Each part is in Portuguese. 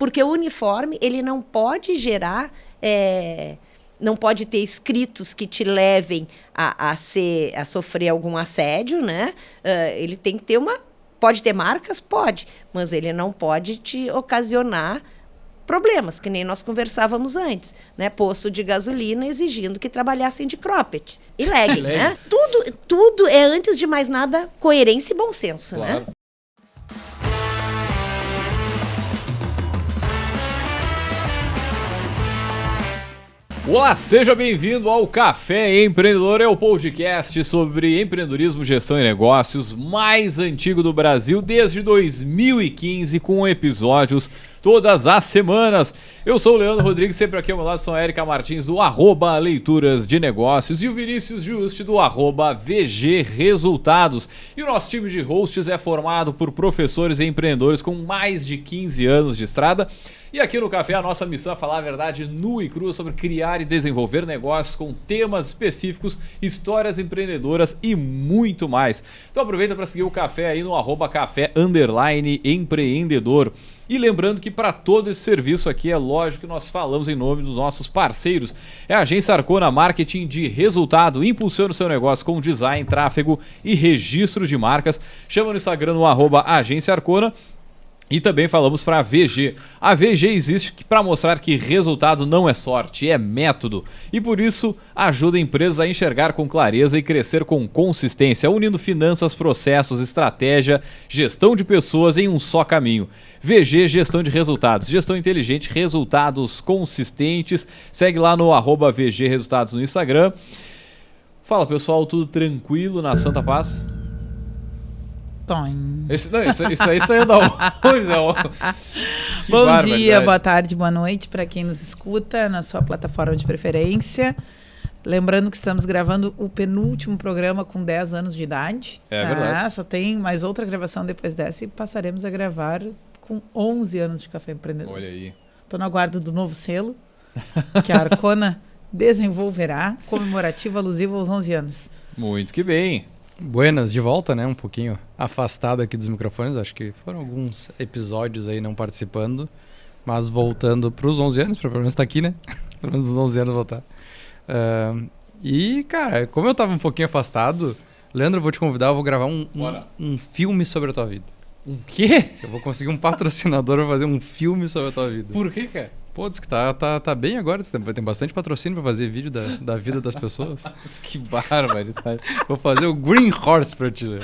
Porque o uniforme, ele não pode gerar... não pode ter escritos que te levem a sofrer algum assédio, né? Ele tem que ter Pode ter marcas? Pode. Mas ele não pode te ocasionar problemas, que nem nós conversávamos antes, né? Posto de gasolina exigindo que trabalhassem de cropped e legging, né? Tudo é, antes de mais nada, coerência e bom senso, claro, né? Olá, seja bem-vindo ao Café Empreendedor, é o podcast sobre empreendedorismo, gestão e negócios mais antigo do Brasil desde 2015, com episódios todas as semanas. Eu sou o Leandro Rodrigues, sempre aqui ao meu lado são a Érica Martins do @Leituras de Negócios e o Vinícius Juste do @VG Resultados. E o nosso time de hosts é formado por professores e empreendedores com mais de 15 anos de estrada. E aqui no Café a nossa missão é falar a verdade nua e crua sobre criar e desenvolver negócios com temas específicos, histórias empreendedoras e muito mais. Então aproveita para seguir o Café aí no @café_empreendedor. E lembrando que para todo esse serviço aqui é lógico que nós falamos em nome dos nossos parceiros. É a Agência Arcona Marketing de Resultado. Impulsiona o seu negócio com design, tráfego e registro de marcas. Chama no Instagram no @Agência Arcona. E também falamos para a VG. A VG existe para mostrar que resultado não é sorte, é método. E por isso ajuda empresas a enxergar com clareza e crescer com consistência, unindo finanças, processos, estratégia, gestão de pessoas em um só caminho. VG Gestão de Resultados. Gestão inteligente, resultados consistentes. Segue lá no @VG Resultados no Instagram. Fala pessoal, tudo tranquilo na Santa Paz? Isso aí saiu da onde? Bom dia, boa tarde, boa noite para quem nos escuta na sua plataforma de preferência. Lembrando que estamos gravando o penúltimo programa com 10 anos de idade. É verdade. Só tem mais outra gravação depois dessa e passaremos a gravar com 11 anos de Café Empreendedor. Olha aí. Estou no aguardo do novo selo que a Arcona desenvolverá, comemorativo alusivo aos 11 anos. Muito que bem. Buenas, de volta, né? Um pouquinho afastado aqui dos microfones. Acho que foram alguns episódios aí não participando. Mas voltando para os 11 anos, para pelo menos estar aqui, né? Pelo menos os 11 anos voltar. E, cara, como eu tava um pouquinho afastado, Leandro, eu vou te convidar, eu vou gravar um filme sobre a tua vida. Um quê? Eu vou conseguir um patrocinador pra fazer um filme sobre a tua vida. Por quê, cara? Pô, diz que tá bem agora. Tem bastante patrocínio pra fazer vídeo da vida das pessoas. Que barbaridade. Vou fazer o Green Horse pra ti. Meu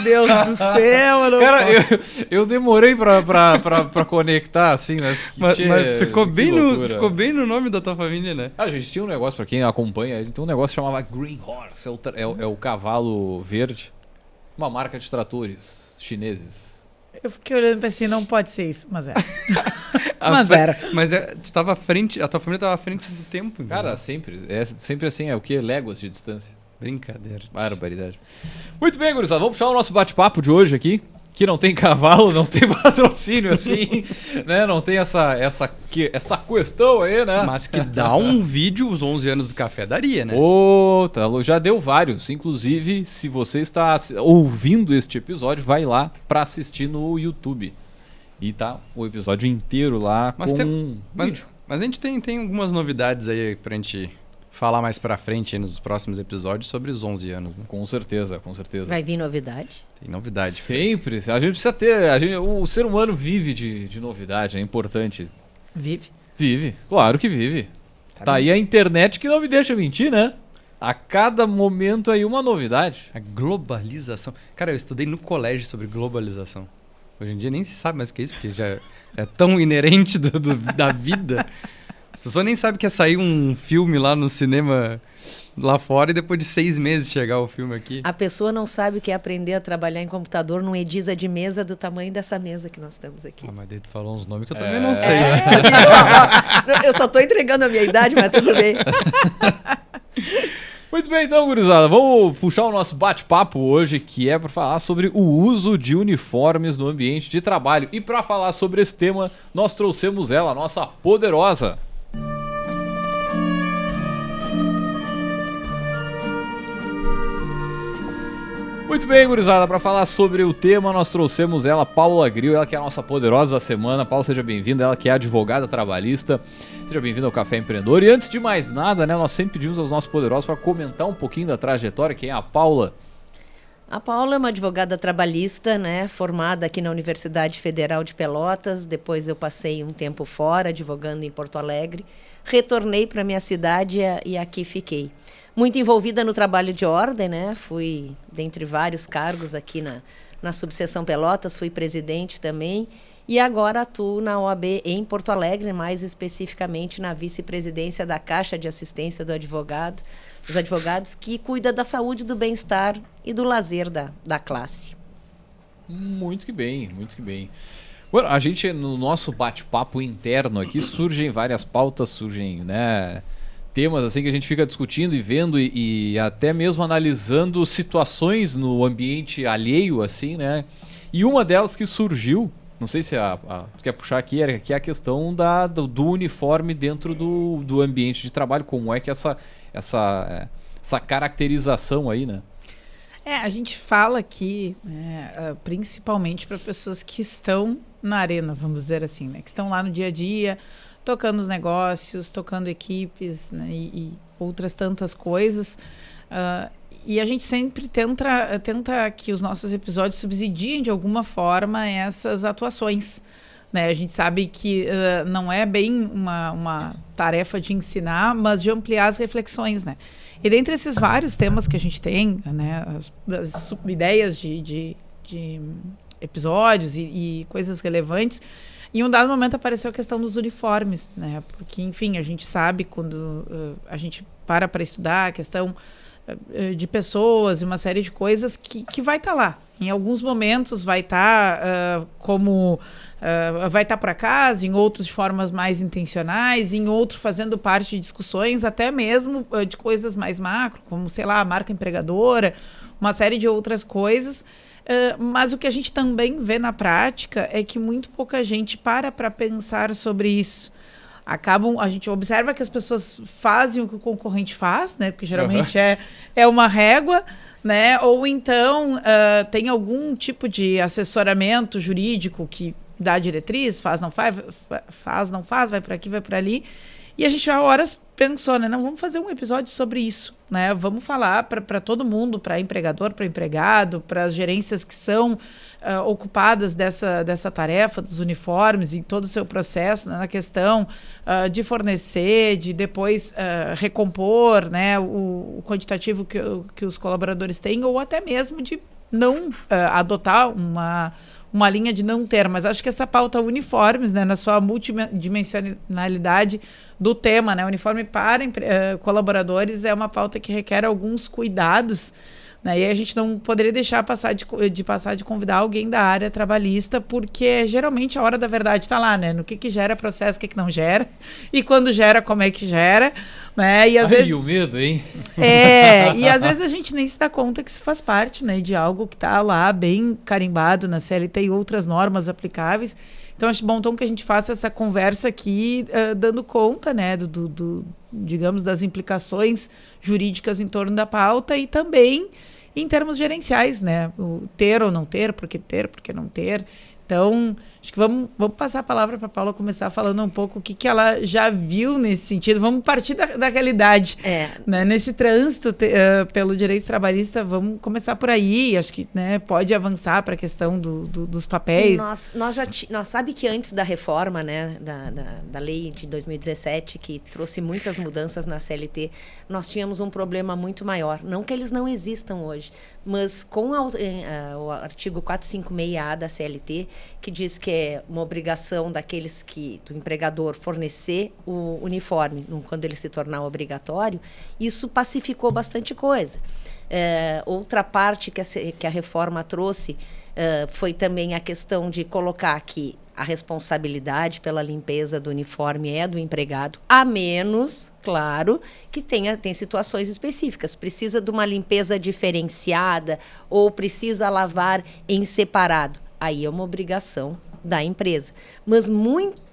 Deus do céu, mano. Cara, eu demorei pra conectar, assim, né? Mas ficou bem no nome da tua família, né? A gente tinha um negócio, pra quem acompanha, tem um negócio que chamava Green Horse, é o cavalo verde, uma marca de tratores chineses. Eu fiquei olhando e pensei, não pode ser isso, mas era. Mas tu tava à frente, a tua família tava à frente do tempo. Cara, sempre. É sempre assim, é o quê? Léguas de distância. Brincadeira. Barbaridade. Muito bem, gurizada, vamos puxar o nosso bate-papo de hoje aqui, que não tem cavalo, não tem patrocínio assim, né? Não tem essa questão aí, né? Mas que dá um vídeo, os 11 anos do café daria, né? Já deu vários. Inclusive, se você está ouvindo este episódio, vai lá para assistir no YouTube. E tá o episódio inteiro lá vídeo. Mas a gente tem algumas novidades aí pra gente falar mais pra frente aí nos próximos episódios sobre os 11 anos, né? Com certeza, com certeza. Vai vir novidade? Tem novidade. Sempre. A gente precisa ter... o ser humano vive de novidade, é importante. Vive? Vive, claro que vive. Tá aí a internet que não me deixa mentir, né? A cada momento aí uma novidade. A globalização. Cara, eu estudei no colégio sobre globalização. Hoje em dia nem se sabe mais o que é isso, porque já é tão inerente da vida. As pessoas nem sabem que ia sair um filme lá no cinema lá fora e depois de 6 meses chegar o filme aqui. A pessoa não sabe o que é aprender a trabalhar em computador num Edisa de mesa do tamanho dessa mesa que nós estamos aqui. Ah, mas daí tu falou uns nomes que eu também não sei. Eu só tô entregando a minha idade, mas tudo bem. Muito bem, então, gurizada, vamos puxar o nosso bate-papo hoje, que é para falar sobre o uso de uniformes no ambiente de trabalho. E para falar sobre esse tema, nós trouxemos ela, a nossa poderosa. Muito bem, gurizada, para falar sobre o tema, nós trouxemos ela, Paula Grill, ela que é a nossa poderosa da semana. Paula, seja bem-vinda, ela que é advogada trabalhista. Seja bem-vindo ao Café Empreendedor. E antes de mais nada, né, nós sempre pedimos aos nossos poderosos para comentar um pouquinho da trajetória. Quem é a Paula? A Paula é uma advogada trabalhista, né, formada aqui na Universidade Federal de Pelotas. Depois eu passei um tempo fora, advogando em Porto Alegre. Retornei para minha cidade e aqui fiquei. Muito envolvida no trabalho de ordem, né? Fui, dentre vários cargos aqui na subseção Pelotas, fui presidente também. E agora atuo na OAB em Porto Alegre, mais especificamente na vice-presidência da Caixa de Assistência do Advogado, dos advogados, que cuida da saúde, do bem-estar e do lazer da classe. Muito que bem, muito que bem. Bueno, a gente, no nosso bate-papo interno aqui, surgem várias pautas, surgem, né, temas assim que a gente fica discutindo e vendo e até mesmo analisando situações no ambiente alheio, assim, né? E uma delas que surgiu, não sei se tu quer puxar aqui, que é a questão do uniforme dentro do ambiente de trabalho. Como é que essa caracterização aí, né? A gente fala aqui, né, principalmente para pessoas que estão na arena, vamos dizer assim, né? Que estão lá no dia a dia, tocando os negócios, tocando equipes, né, e outras tantas coisas. E a gente sempre tenta que os nossos episódios subsidiem de alguma forma essas atuações. Né? A gente sabe que não é bem uma tarefa de ensinar, mas de ampliar as reflexões. Né? E dentre esses vários temas que a gente tem, né, as ideias de episódios e coisas relevantes, em um dado momento apareceu a questão dos uniformes, né? Porque, enfim, a gente sabe quando a gente para estudar a questão de pessoas e uma série de coisas que vai estar lá. Em alguns momentos vai estar vai estar por acaso, em outros de formas mais intencionais, em outros fazendo parte de discussões até mesmo de coisas mais macro, como, sei lá, a marca empregadora, uma série de outras coisas. Mas o que a gente também vê na prática é que muito pouca gente para pensar sobre isso. A gente observa que as pessoas fazem o que o concorrente faz, né? Porque geralmente é uma régua, né? Ou então tem algum tipo de assessoramento jurídico que dá diretriz, faz, não faz, vai para aqui, vai para ali. E a gente há horas pensou, né? Não, vamos fazer um episódio sobre isso, né? Vamos falar para todo mundo, para empregador, para empregado, para as gerências que são ocupadas dessa tarefa dos uniformes e todo o seu processo, né? Na questão de fornecer, de depois recompor, né? O quantitativo que os colaboradores têm, ou até mesmo de não adotar uma linha de não ter, mas acho que essa pauta uniformes, né, na sua multidimensionalidade do tema, né, uniforme para colaboradores, é uma pauta que requer alguns cuidados, né, e a gente não poderia deixar passar de convidar alguém da área trabalhista, porque geralmente a hora da verdade está lá, né, no que gera processo, o que não gera, e quando gera, como é que gera, né, e às vezes... o medo, hein? E às vezes a gente nem se dá conta que isso faz parte, né, de algo que está lá bem carimbado na CLT e outras normas aplicáveis. Então, acho bom que a gente faça essa conversa aqui, dando conta, né, digamos, das implicações jurídicas em torno da pauta e também em termos gerenciais, né, o ter ou não ter, por que não ter. Então, acho que vamos passar a palavra para a Paula começar falando um pouco o que ela já viu nesse sentido. Vamos partir da realidade. Né? Nesse trânsito pelo direito trabalhista, vamos começar por aí. Acho que, né, pode avançar para a questão dos papéis. Nós sabe que antes da reforma, né, da lei de 2017, que trouxe muitas mudanças na CLT, nós tínhamos um problema muito maior. Não que eles não existam hoje, mas com o artigo 456A da CLT, que diz que é uma obrigação do empregador fornecer o uniforme quando ele se tornar obrigatório, isso pacificou bastante coisa. Outra parte que a reforma trouxe foi também a questão de colocar que a responsabilidade pela limpeza do uniforme é do empregado, a menos, claro, que tem situações específicas. Precisa de uma limpeza diferenciada ou precisa lavar em separado. Aí é uma obrigação da empresa. Mas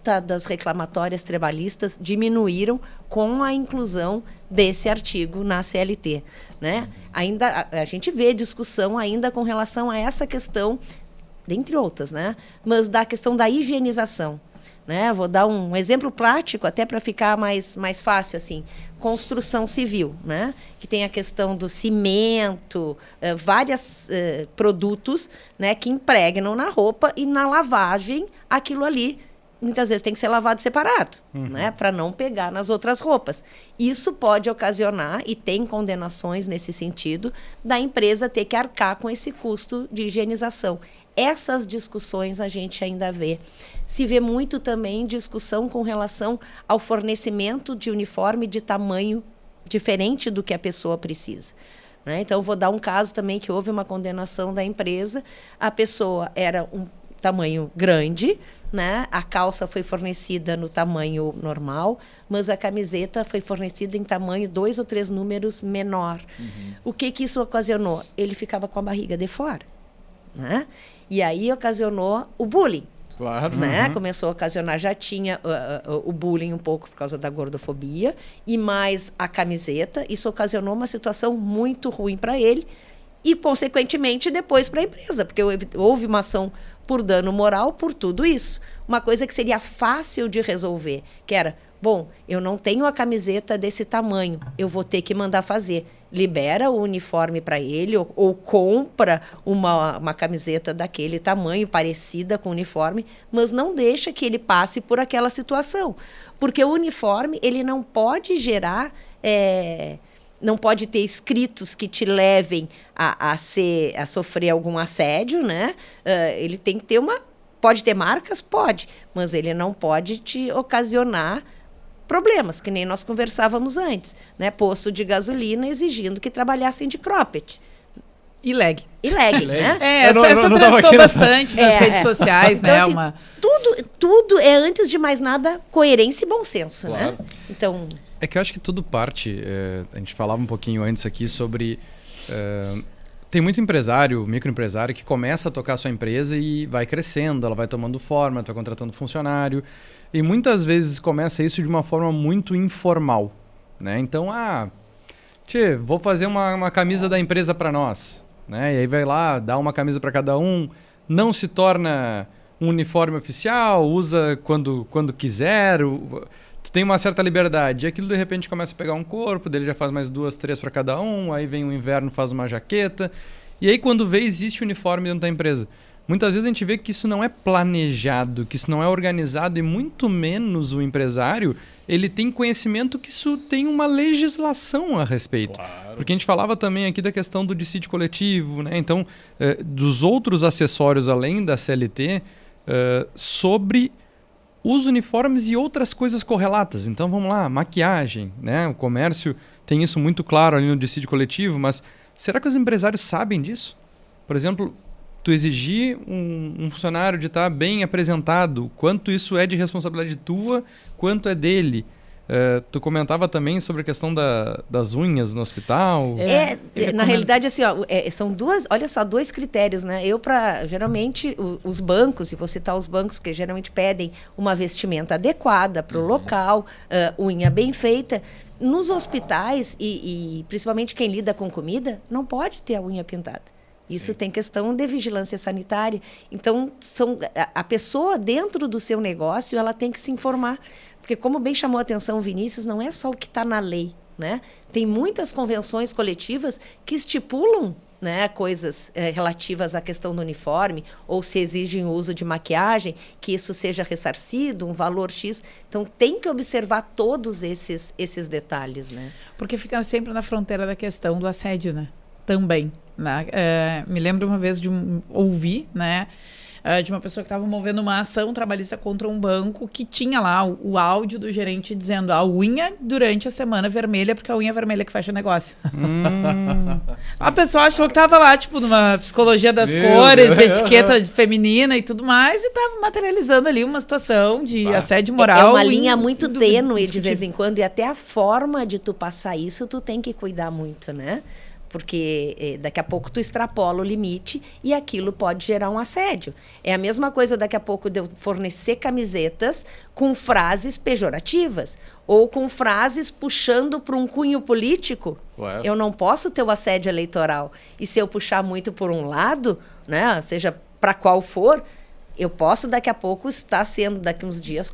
alta das reclamatórias trabalhistas diminuíram com a inclusão desse artigo na CLT, né? Ainda a gente vê discussão ainda com relação a essa questão, dentre outras, né? Mas da questão da higienização, né? Vou dar um exemplo prático até para ficar mais fácil assim. Construção civil, né? Que tem a questão do cimento, vários produtos, né, que impregnam na roupa e na lavagem aquilo ali muitas vezes tem que ser lavado separado, né, para não pegar nas outras roupas. Isso pode ocasionar, e tem condenações nesse sentido, da empresa ter que arcar com esse custo de higienização. Essas discussões a gente ainda vê. Se vê muito também discussão com relação ao fornecimento de uniforme de tamanho diferente do que a pessoa precisa, né? Então, vou dar um caso também que houve uma condenação da empresa. A pessoa era um tamanho grande, né? A calça foi fornecida no tamanho normal, mas a camiseta foi fornecida em tamanho 2 ou 3 números menor. O que isso ocasionou? Ele ficava com a barriga de fora, né? E aí ocasionou o bullying. Claro. Né? Começou a ocasionar, já tinha o bullying um pouco por causa da gordofobia, e mais a camiseta. Isso ocasionou uma situação muito ruim para ele e, consequentemente, depois para a empresa, porque houve uma ação por dano moral por tudo isso. Uma coisa que seria fácil de resolver, que era, bom, eu não tenho a camiseta desse tamanho, eu vou ter que mandar fazer. Libera o uniforme para ele ou compra uma camiseta daquele tamanho, parecida com o uniforme, mas não deixa que ele passe por aquela situação. Porque o uniforme, ele não pode gerar... não pode ter escritos que te levem a sofrer algum assédio, né? Ele tem que ter Pode ter marcas? Pode. Mas ele não pode te ocasionar problemas, que nem nós conversávamos antes, né? Posto de gasolina exigindo que trabalhassem de cropped. E leg. Né? Essa transitou bastante nas redes sociais, então, né? Assim, tudo é, antes de mais nada, coerência e bom senso, claro, né? Então... É que eu acho que tudo parte... a gente falava um pouquinho antes aqui sobre... tem muito empresário, microempresário, que começa a tocar a sua empresa e vai crescendo, ela vai tomando forma, está contratando funcionário. E muitas vezes começa isso de uma forma muito informal, né? Então, vou fazer uma camisa da empresa para nós, né? E aí vai lá, dá uma camisa para cada um, não se torna um uniforme oficial, usa quando quiser, tu tem uma certa liberdade. E aquilo de repente começa a pegar um corpo, dele já faz mais 2, 3 para cada um, aí vem o inverno, faz uma jaqueta. E aí quando vê, existe uniforme dentro da empresa. Muitas vezes a gente vê que isso não é planejado, que isso não é organizado, e muito menos o empresário, ele tem conhecimento que isso tem uma legislação a respeito. Claro. Porque a gente falava também aqui da questão do dissídio coletivo, né? Então, dos outros acessórios além da CLT, sobre os uniformes e outras coisas correlatas. Então, vamos lá, maquiagem, né? O comércio tem isso muito claro ali no dissídio coletivo, mas será que os empresários sabem disso? Por exemplo, tu exigir um funcionário de estar bem apresentado, quanto isso é de responsabilidade tua, quanto é dele. Tu comentava também sobre a questão das unhas no hospital. Na realidade, assim, são dois critérios, né? Geralmente, os bancos, e vou citar os bancos, que geralmente pedem uma vestimenta adequada para o local, unha bem feita. Nos hospitais, e principalmente quem lida com comida, não pode ter a unha pintada. Isso tem questão de vigilância sanitária. Então, a pessoa dentro do seu negócio, ela tem que se informar. Porque, como bem chamou a atenção o Vinícius, não é só o que está na lei, né? Tem muitas convenções coletivas que estipulam, né, coisas relativas à questão do uniforme, ou se exigem o uso de maquiagem, que isso seja ressarcido, um valor X. Então, tem que observar todos esses detalhes, né? Porque fica sempre na fronteira da questão do assédio, né? Também. Né? Me lembro uma vez de ouvir, né, de uma pessoa que estava movendo uma ação trabalhista contra um banco que tinha lá o áudio do gerente dizendo a unha durante a semana vermelha, porque a unha vermelha que fecha o negócio. A pessoa achou que estava lá, tipo, numa psicologia das cores, etiqueta feminina e tudo mais, e estava materializando ali uma situação de assédio moral. É uma linha muito tênue de vez em quando, e até a forma de tu passar isso, tu tem que cuidar muito, né? porque daqui a pouco tu extrapola o limite e aquilo pode gerar um assédio. É a mesma coisa daqui a pouco de eu fornecer camisetas com frases pejorativas ou com frases puxando para um cunho político. Ué. Eu não posso ter o assédio eleitoral. E se eu puxar muito por um lado, né, seja para qual for, eu posso daqui a pouco estar sendo, daqui uns dias,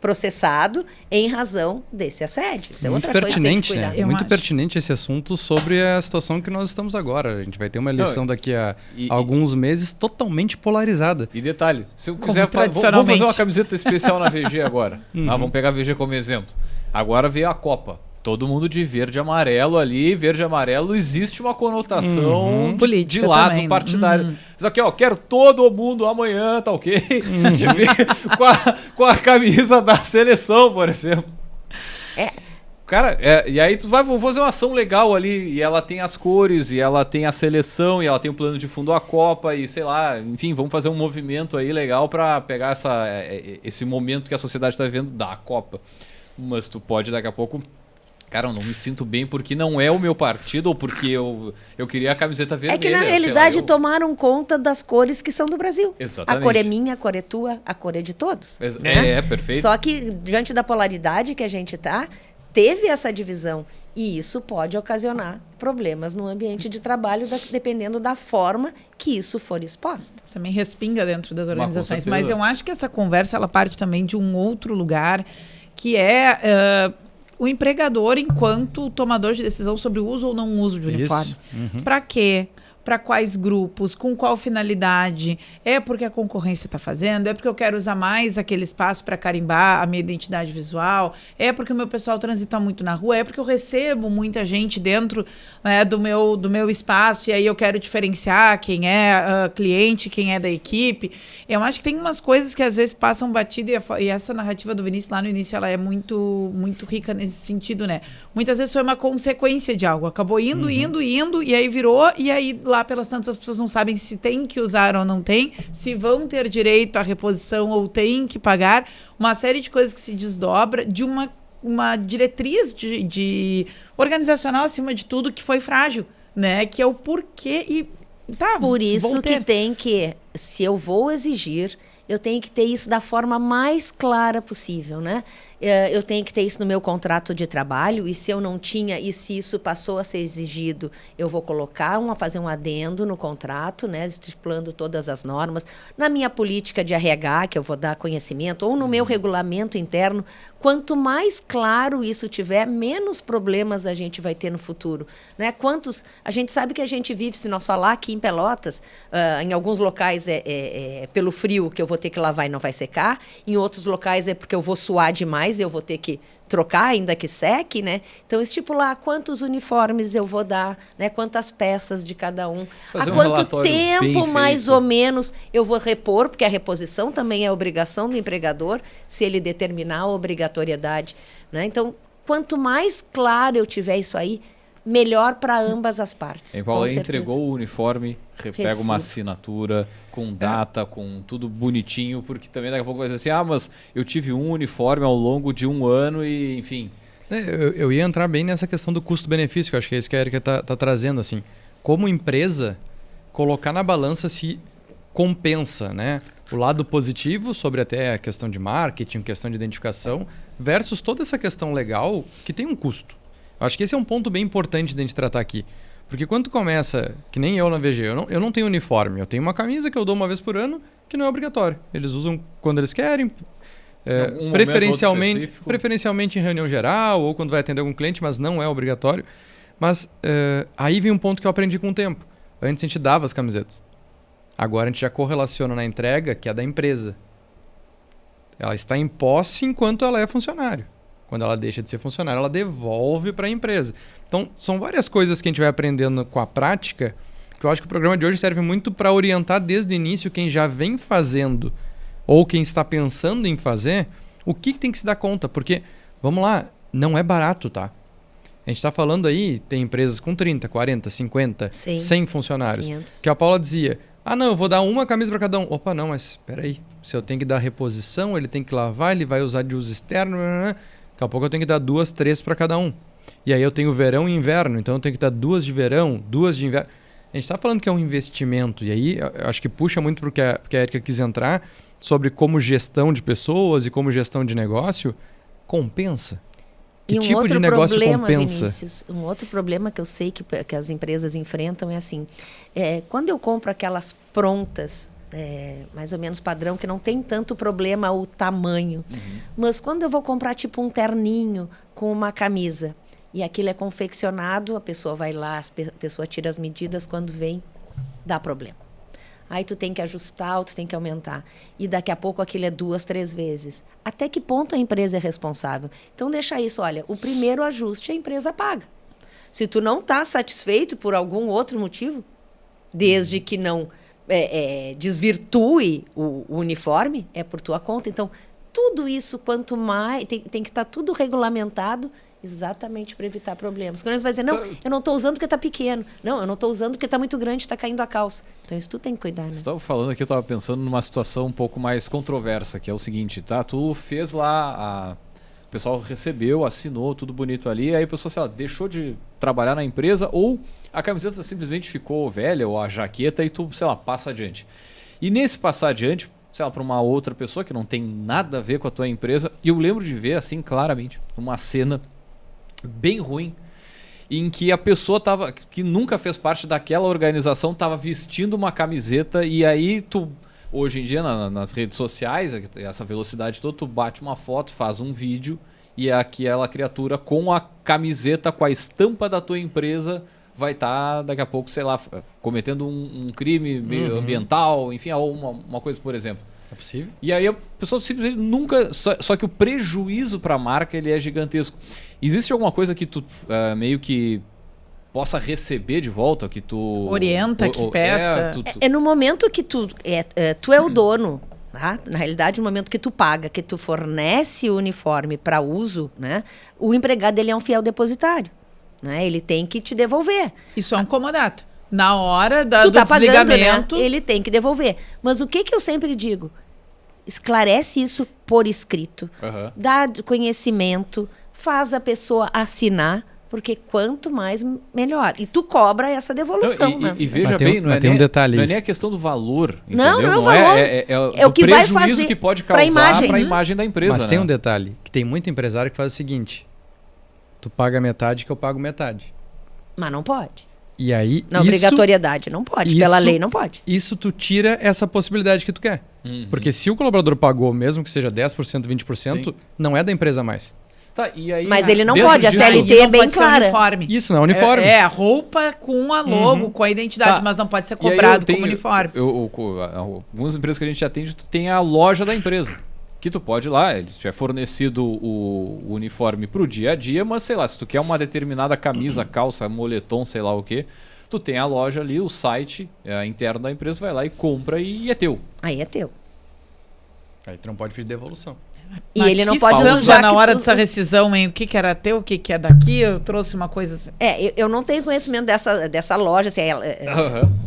processado em razão desse assédio. Isso é muito outra pertinente, coisa que tem que cuidar. né? Muito pertinente esse assunto sobre a situação que nós estamos agora. A gente vai ter uma eleição daqui a alguns meses totalmente polarizada. E detalhe, se eu quiser vamos fazer uma camiseta especial na VG agora. Vamos pegar a VG como exemplo. Agora veio a Copa. Todo mundo de verde e amarelo ali, verde e amarelo, existe uma conotação política de lado também, partidário. Mas aqui, ó, quero todo mundo amanhã, tá ok? com a camisa da seleção, por exemplo. Cara, e aí tu vai fazer uma ação legal ali, e ela tem as cores, e ela tem a seleção, e ela tem o plano de fundo a Copa, e sei lá, enfim, vamos fazer um movimento aí legal pra pegar esse momento que a sociedade tá vivendo da Copa. Mas tu pode daqui a pouco... Cara, eu não me sinto bem porque não é o meu partido ou porque eu queria a camiseta vermelha. É que, na realidade, tomaram conta das cores que são do Brasil. Exatamente. A cor é minha, a cor é tua, a cor é de todos. Perfeito. Só que, diante da polaridade que a gente teve essa divisão. E isso pode ocasionar problemas no ambiente de trabalho, dependendo da forma que isso for exposto. Também respinga dentro das organizações. Mas eu acho que essa conversa ela parte também de um outro lugar, que é... o empregador enquanto tomador de decisão sobre o uso ou não uso de uniforme. Para quê? Para quais grupos? Com qual finalidade? É porque a concorrência está fazendo? É porque eu quero usar mais aquele espaço para carimbar a minha identidade visual? É porque o meu pessoal transita muito na rua? É porque eu recebo muita gente dentro do meu espaço e aí eu quero diferenciar quem é cliente, quem é da equipe? Eu acho que tem umas coisas que às vezes passam batido e essa narrativa do Vinícius lá no início ela é muito, muito rica nesse sentido, né? Muitas vezes foi uma consequência de algo. Acabou indo e aí virou e aí lá pelas tantas as pessoas não sabem se tem que usar ou não tem, se vão ter direito à reposição ou têm que pagar, uma série de coisas que se desdobra de uma diretriz de organizacional, acima de tudo, que foi frágil, né? Que é o porquê e... Por isso que tem que, se eu vou exigir, eu tenho que ter isso da forma mais clara possível, né? Eu tenho que ter isso no meu contrato de trabalho, e se eu não tinha, e se isso passou a ser exigido, eu vou colocar fazer um adendo no contrato, né, estipulando todas as normas, na minha política de RH, que eu vou dar conhecimento, ou no meu regulamento interno. Quanto mais claro isso tiver, menos problemas a gente vai ter no futuro, né? A gente sabe que a gente vive, se nós falar aqui em Pelotas, em alguns locais é pelo frio que eu vou ter que lavar e não vai secar, em outros locais é porque eu vou suar demais e eu vou ter que trocar, ainda que seque, né? Então, estipular quantos uniformes eu vou dar, né? Quantas peças de cada um. Fazer há quanto tempo, mais ou menos, eu vou repor, porque a reposição também é obrigação do empregador, se ele determinar a obrigatoriedade, né? Então, quanto mais claro eu tiver isso aí, melhor para ambas as partes. Igual ele entregou o uniforme, pega uma assinatura com data, com tudo bonitinho, porque também daqui a pouco vai dizer assim, mas eu tive um uniforme ao longo de um ano e, enfim... Eu ia entrar bem nessa questão do custo-benefício, que eu acho que é isso que a Erika tá trazendo, assim. Como empresa, colocar na balança se compensa, né? O lado positivo sobre até a questão de marketing, questão de identificação, versus toda essa questão legal que tem um custo. Eu acho que esse é um ponto bem importante de a gente tratar aqui. Porque quando tu começa, que nem eu na VG, eu não tenho uniforme. Eu tenho uma camisa que eu dou uma vez por ano, que não é obrigatório. Eles usam quando eles querem, preferencialmente em reunião geral, ou quando vai atender algum cliente, mas não é obrigatório. Mas aí vem um ponto que eu aprendi com o tempo. Antes a gente dava as camisetas. Agora a gente já correlaciona na entrega, que é da empresa. Ela está em posse enquanto ela é funcionário. Quando ela deixa de ser funcionária, ela devolve para a empresa. Então, são várias coisas que a gente vai aprendendo com a prática, que eu acho que o programa de hoje serve muito para orientar desde o início quem já vem fazendo ou quem está pensando em fazer, o que tem que se dar conta. Porque, vamos lá, não é barato, tá? A gente está falando aí, tem empresas com 30, 40, 50, 100 funcionários. 500. Que a Paula dizia, não, eu vou dar uma camisa para cada um. Opa, não, mas espera aí. Se eu tenho que dar reposição, ele tem que lavar, ele vai usar de uso externo... Daqui a pouco eu tenho que dar 2, 3 para cada um. E aí eu tenho verão e inverno, então eu tenho que dar 2 de verão, 2 de inverno. A gente está falando que é um investimento, e aí eu acho que puxa muito porque a Érica quis entrar sobre como gestão de pessoas e como gestão de negócio compensa. Que tipo de negócio compensa? Vinícius, um outro problema que eu sei que as empresas enfrentam é assim, quando eu compro aquelas prontas, mais ou menos padrão, que não tem tanto problema o tamanho, mas quando eu vou comprar tipo um terninho com uma camisa, e aquilo é confeccionado, a pessoa vai lá, a pessoa tira as medidas, quando vem, dá problema. Aí tu tem que ajustar, ou tu tem que aumentar. E daqui a pouco aquilo é 2, 3 vezes. Até que ponto a empresa é responsável? Então deixa isso, olha, o primeiro ajuste a empresa paga. Se tu não está satisfeito por algum outro motivo, desde que não desvirtue o uniforme, é por tua conta. Então, tudo isso, quanto mais, tem que estar tudo regulamentado, exatamente para evitar problemas. Quando eles vão dizer, não, eu não estou usando porque está pequeno. Não, eu não estou usando porque está muito grande, está caindo a calça. Então isso tu tem que cuidar, né? Você estava falando aqui, eu estava pensando numa situação um pouco mais controversa, que é o seguinte, tá? Tu fez lá, o pessoal recebeu, assinou, tudo bonito ali, aí a pessoa, sei lá, deixou de trabalhar na empresa ou a camiseta simplesmente ficou velha ou a jaqueta e tu, sei lá, passa adiante. E nesse passar adiante, sei lá, para uma outra pessoa que não tem nada a ver com a tua empresa, e eu lembro de ver, assim, claramente, uma cena bem ruim, em que a pessoa que nunca fez parte daquela organização estava vestindo uma camiseta e aí tu, hoje em dia nas redes sociais, essa velocidade toda, tu bate uma foto, faz um vídeo e aquela criatura com a camiseta, com a estampa da tua empresa vai estar daqui a pouco, sei lá, cometendo um crime ambiental, enfim, ou uma coisa, por exemplo. É possível? E aí a pessoa simplesmente nunca... Só que o prejuízo para a marca ele é gigantesco. Existe alguma coisa que tu meio que possa receber de volta? Que tu... Orienta, que peça? No momento que tu é o dono, tá? Na realidade, no momento que tu paga, que tu fornece o uniforme para uso, né? O empregado ele é um fiel depositário. Né? Ele tem que te devolver. Isso é um comodato. Na hora do desligamento, desligamento... né? Ele tem que devolver. Mas o que eu sempre digo? Esclarece isso por escrito. Dá conhecimento, faz a pessoa assinar, porque quanto mais, melhor. E tu cobra essa devolução. E veja bem, não é nem a questão do valor, entendeu? Não é o valor. É o que prejuízo vai fazer que pode causar para a imagem da empresa. Mas tem um detalhe, que tem muito empresário que faz o seguinte, tu paga metade que eu pago metade. Mas não pode. E aí, na obrigatoriedade, não pode. Pela lei, não pode. Isso tu tira essa possibilidade que tu quer. Porque se o colaborador pagou, mesmo que seja 10%, 20%, sim, não é da empresa mais. Tá, e aí, mas ele não pode, a CLT é bem clara. Uniforme. Isso, não é uniforme. É roupa com a logo, com a identidade, mas não pode ser cobrado como uniforme. Algumas empresas que a gente atende, tu tem a loja da empresa. Que tu pode ir lá, ele é fornecido o uniforme pro dia a dia, mas sei lá, se tu quer uma determinada camisa, calça, moletom, sei lá o que, tu tem a loja ali, o site interno da empresa, vai lá e compra e é teu. Aí é teu. Aí tu não pode pedir devolução. E ele não pode usar na hora dessa rescisão, hein? O que era teu, o que é daqui? Eu trouxe uma coisa assim. Eu não tenho conhecimento dessa loja, assim,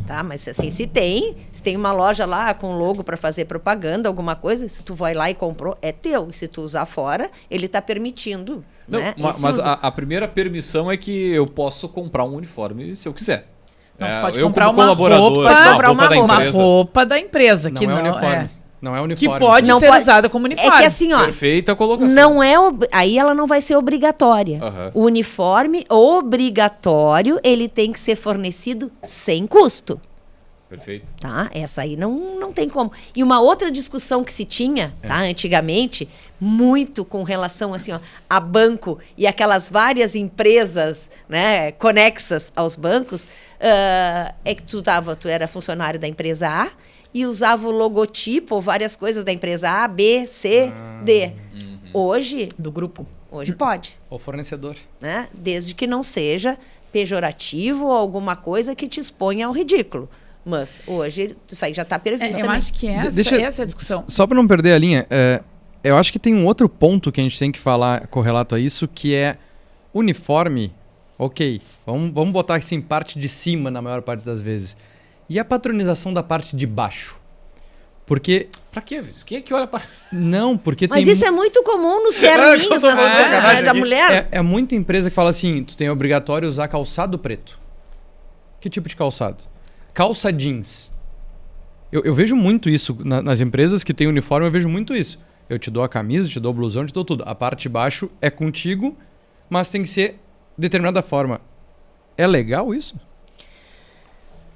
tá? Mas assim, se tem uma loja lá com logo para fazer propaganda, alguma coisa, se tu vai lá e comprou, é teu. E se tu usar fora, ele tá permitindo. Não, né? Mas a primeira permissão é que eu posso comprar um uniforme se eu quiser. Não, tu pode comprar uma roupa da empresa. Não que é uniforme. Não é uniforme. Que pode ser usada como uniforme. É que assim, ó. Perfeita colocação. Não é, aí ela não vai ser obrigatória. O uniforme obrigatório, ele tem que ser fornecido sem custo. Perfeito. Tá? Essa aí não tem como. E uma outra discussão que se tinha, tá? Antigamente, muito com relação assim, ó, a banco e aquelas várias empresas, né, conexas aos bancos, é que tu era funcionário da empresa A e usava o logotipo ou várias coisas da empresa A, B, C, D. Hoje... Do grupo. Hoje pode. O fornecedor. Né? Desde que não seja pejorativo ou alguma coisa que te exponha ao ridículo. Mas hoje isso aí já está previsto também. Eu acho que essa é a discussão. Só para não perder a linha, eu acho que tem um outro ponto que a gente tem que falar correlato a isso, que é uniforme, ok, vamos botar assim parte de cima na maior parte das vezes. E a patronização da parte de baixo? Porque Pra quê? Quem é que olha para... Não, porque Mas isso é muito comum nos terninhos da mulher. É muita empresa que fala assim, tu tem obrigatório usar calçado preto. Que tipo de calçado? Calça jeans. Eu vejo muito isso nas empresas que têm uniforme, eu vejo muito isso. Eu te dou a camisa, te dou o blusão, te dou tudo. A parte de baixo é contigo, mas tem que ser de determinada forma. É legal isso?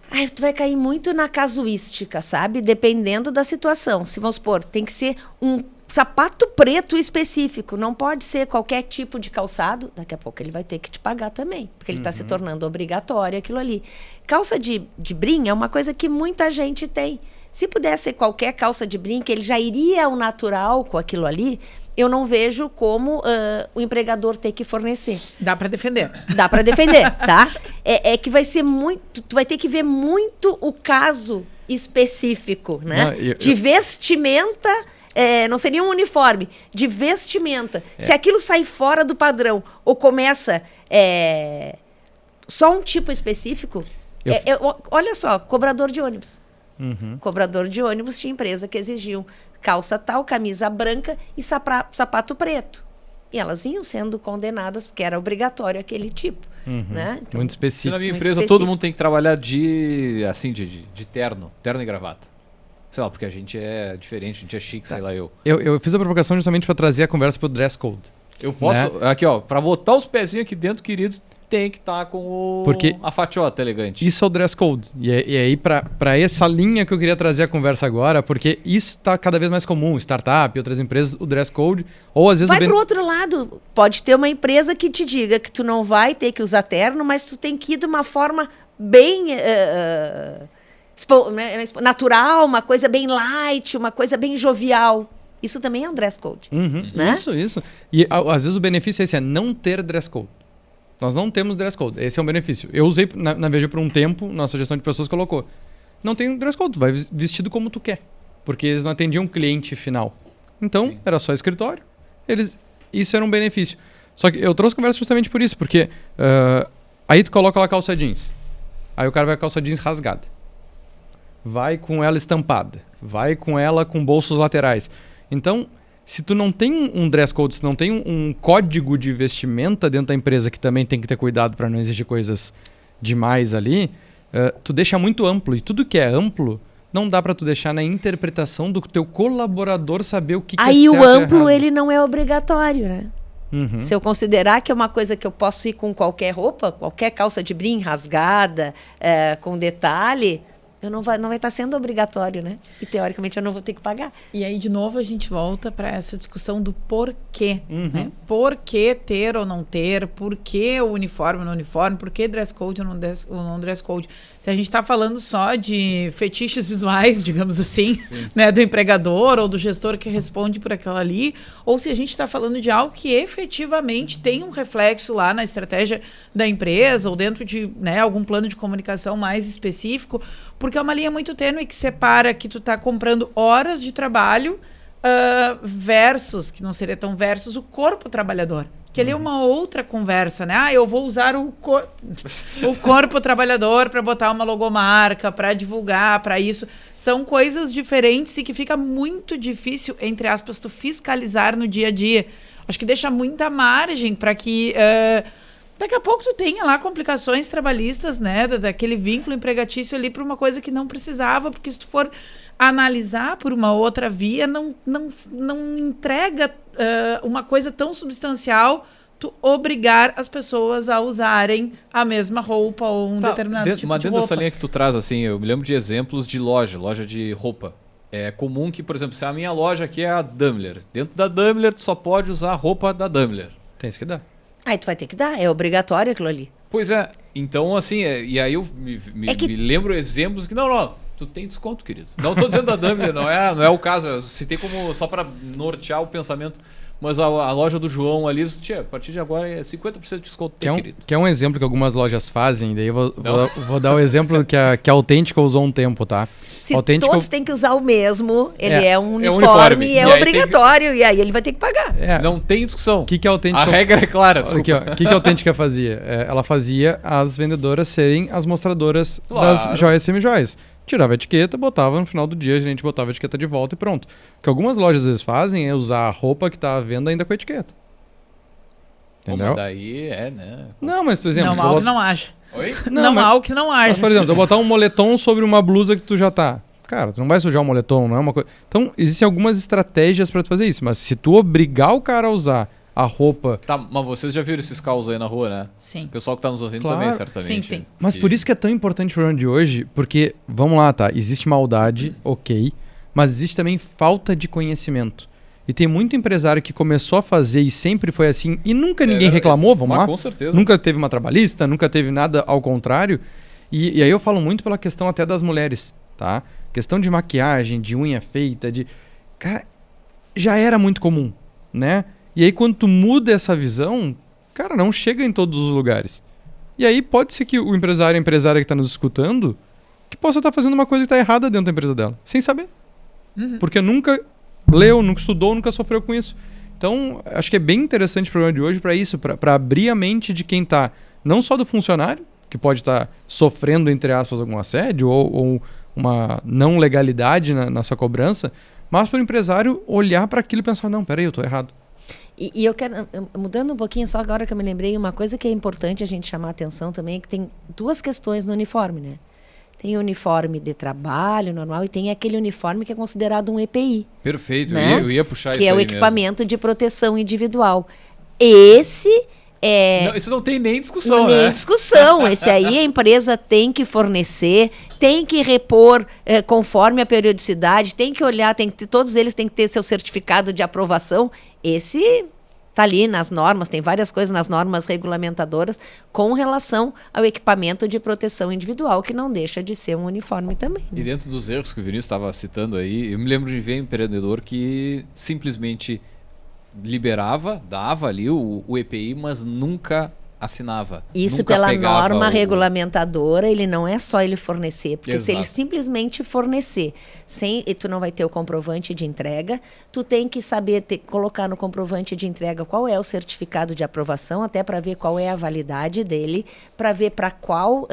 Ai, tu vai cair muito na casuística, sabe? Dependendo da situação. Se vamos supor, tem que ser um sapato preto específico. Não pode ser qualquer tipo de calçado. Daqui a pouco ele vai ter que te pagar também. Porque ele está se tornando obrigatório aquilo ali. Calça de brim é uma coisa que muita gente tem. Se pudesse ser qualquer calça de brim, que ele já iria ao natural com aquilo ali, eu não vejo como o empregador ter que fornecer. Dá para defender. Dá para defender, tá? É que vai ser muito... Tu vai ter que ver muito o caso específico, né? Não, de vestimenta... não seria um uniforme, de vestimenta. Se aquilo sai fora do padrão ou começa só um tipo específico... olha só, cobrador de ônibus. Cobrador de ônibus tinha empresa que exigiam calça tal, camisa branca e sapato preto. E elas vinham sendo condenadas porque era obrigatório aquele tipo. Né? Então, muito específico. Se na minha empresa todo mundo tem que trabalhar de terno e gravata. Sei lá, porque a gente é diferente, a gente é chique, sei lá eu. Eu fiz a provocação justamente para trazer a conversa pro dress code. Eu posso, aqui ó, para botar os pezinhos aqui dentro, querido, tem que estar com a fatiota elegante. Isso é o dress code. E aí, para essa linha que eu queria trazer a conversa agora, porque isso está cada vez mais comum, startup e outras empresas, o dress code, ou às vezes... Vai pro outro lado. Pode ter uma empresa que te diga que tu não vai ter que usar terno, mas tu tem que ir de uma forma bem... natural, uma coisa bem light, uma coisa bem jovial. Isso também é um dress code. Né? Isso. E às vezes o benefício é não ter dress code. Nós não temos dress code. Esse é um benefício. Eu usei na Veja por um tempo, nossa gestão de pessoas colocou. Não tem dress code, tu vai vestido como tu quer. Porque eles não atendiam cliente final. Então, era só escritório. Isso era um benefício. Só que eu trouxe conversa justamente por isso, porque aí tu coloca lá a calça jeans. Aí o cara vai com a calça jeans rasgada. Vai com ela estampada. Vai com ela com bolsos laterais. Então, se tu não tem um dress code, se não tem um código de vestimenta dentro da empresa, que também tem que ter cuidado para não exigir coisas demais ali, tu deixa muito amplo. E tudo que é amplo, não dá para tu deixar na interpretação do teu colaborador saber o que é certo e errado. Aí o amplo, ele não é obrigatório, né? Se eu considerar que é uma coisa que eu posso ir com qualquer roupa, qualquer calça de brim rasgada, com detalhe... não vai estar sendo obrigatório, né? E teoricamente eu não vou ter que pagar. E aí, de novo, a gente volta para essa discussão do porquê. Né? Por que ter ou não ter? Por que o uniforme ou não uniforme? Por que dress code ou não dress code? Se a gente está falando só de fetiches visuais, digamos assim, né, do empregador ou do gestor que responde por aquela ali, ou se a gente está falando de algo que efetivamente tem um reflexo lá na estratégia da empresa ou dentro de, né, algum plano de comunicação mais específico, porque é uma linha muito tênue que separa que tu está comprando horas de trabalho versus, que não seria tão versus, o corpo trabalhador. Que ali é uma outra conversa, né? Eu vou usar o corpo trabalhador para botar uma logomarca, para divulgar, para isso. São coisas diferentes e que fica muito difícil, entre aspas, tu fiscalizar no dia a dia. Acho que deixa muita margem para que... daqui a pouco tu tenha lá complicações trabalhistas, né? Daquele vínculo empregatício ali para uma coisa que não precisava, porque se tu for analisar por uma outra via, não entrega uma coisa tão substancial, tu obrigar as pessoas a usarem a mesma roupa ou um determinado tipo de roupa. Mas dentro dessa linha que tu traz, assim, eu me lembro de exemplos de loja de roupa. É comum que, por exemplo, se a minha loja aqui é a Daimler, dentro da Daimler tu só pode usar a roupa da Daimler. Tem que dar. Aí tu vai ter que dar, é obrigatório aquilo ali. Pois é, então assim, e aí eu me lembro exemplos que, não, tu tem desconto, querido. Não tô dizendo da Daimler, não é o caso, eu citei como só para nortear o pensamento, mas a loja do João ali, a partir de agora é 50% de desconto, querido. Que é um exemplo que algumas lojas fazem, daí eu vou dar o exemplo que a Autêntica usou um tempo, tá? Se todos têm que usar o mesmo, ele é um uniforme e é obrigatório, e aí ele vai ter que pagar. Não tem discussão. O que a Autêntica... A regra é clara, desculpa. O que a Autêntica fazia? Ela fazia as vendedoras serem as mostradoras das joias e semijoias. tirava a etiqueta, botava no final do dia, a gente botava a etiqueta de volta e pronto. O que algumas lojas às vezes fazem é usar a roupa que tá à venda ainda com a etiqueta. Entendeu? Mas daí né? Não, mas por exemplo... Não, mal que não haja. Oi? Não, mal que não haja. Mas, por exemplo, eu botar um moletom sobre uma blusa que tu já tá... Cara, tu não vai sujar o moletom, não é uma coisa... Então, existem algumas estratégias pra tu fazer isso, mas se tu obrigar o cara a usar a roupa... Tá, mas vocês já viram esses carros aí na rua, né? Sim. O pessoal que tá nos ouvindo Claro. também, certamente. Sim. Mas por isso que é tão importante o programa de hoje, porque, vamos lá, tá? Existe maldade, ok, mas existe também falta de conhecimento. E tem muito empresário que começou a fazer e sempre foi assim, e nunca ninguém reclamou, vamos lá? Com certeza. Nunca teve uma trabalhista, nunca teve nada ao contrário. E aí eu falo muito pela questão até das mulheres, tá? Questão de maquiagem, de unha feita, de... Cara, já era muito comum, né? E aí quando tu muda essa visão, cara, não chega em todos os lugares. E aí pode ser que o empresário, a empresária que está nos escutando, que possa estar fazendo uma coisa que está errada dentro da empresa dela, sem saber. Porque nunca leu, nunca estudou, nunca sofreu com isso. Então, acho que é bem interessante o programa de hoje para isso, para abrir a mente de quem está, não só do funcionário, que pode estar sofrendo, entre aspas, algum assédio ou uma não legalidade na sua cobrança, mas para o empresário olhar para aquilo e pensar, não, peraí, eu estou errado. E eu quero, mudando um pouquinho, só agora que eu me lembrei, uma coisa que é importante a gente chamar a atenção também é que tem duas questões no uniforme, né? Tem o uniforme de trabalho normal e tem aquele uniforme que é considerado um EPI. Perfeito, né? eu ia puxar isso que aí é o mesmo. equipamento de proteção individual. Esse é... Não, isso não tem nem discussão, nem né? discussão. Esse aí a empresa tem que fornecer, tem que repor conforme a periodicidade, tem que olhar, todos eles têm que ter seu certificado de aprovação. Esse está ali nas normas, tem várias coisas nas normas regulamentadoras com relação ao equipamento de proteção individual, que não deixa de ser um uniforme também. Né? E dentro dos erros que o Vinícius estava citando aí, eu me lembro de ver um empreendedor que simplesmente liberava, dava ali o EPI, mas nunca assinava. Isso nunca pela pegava norma regulamentadora, ele não é só ele fornecer, porque se ele Exato. simplesmente fornecer, e tu não vai ter o comprovante de entrega, tu tem que saber colocar no comprovante de entrega qual é o certificado de aprovação, até para ver qual é a validade dele, para ver para qual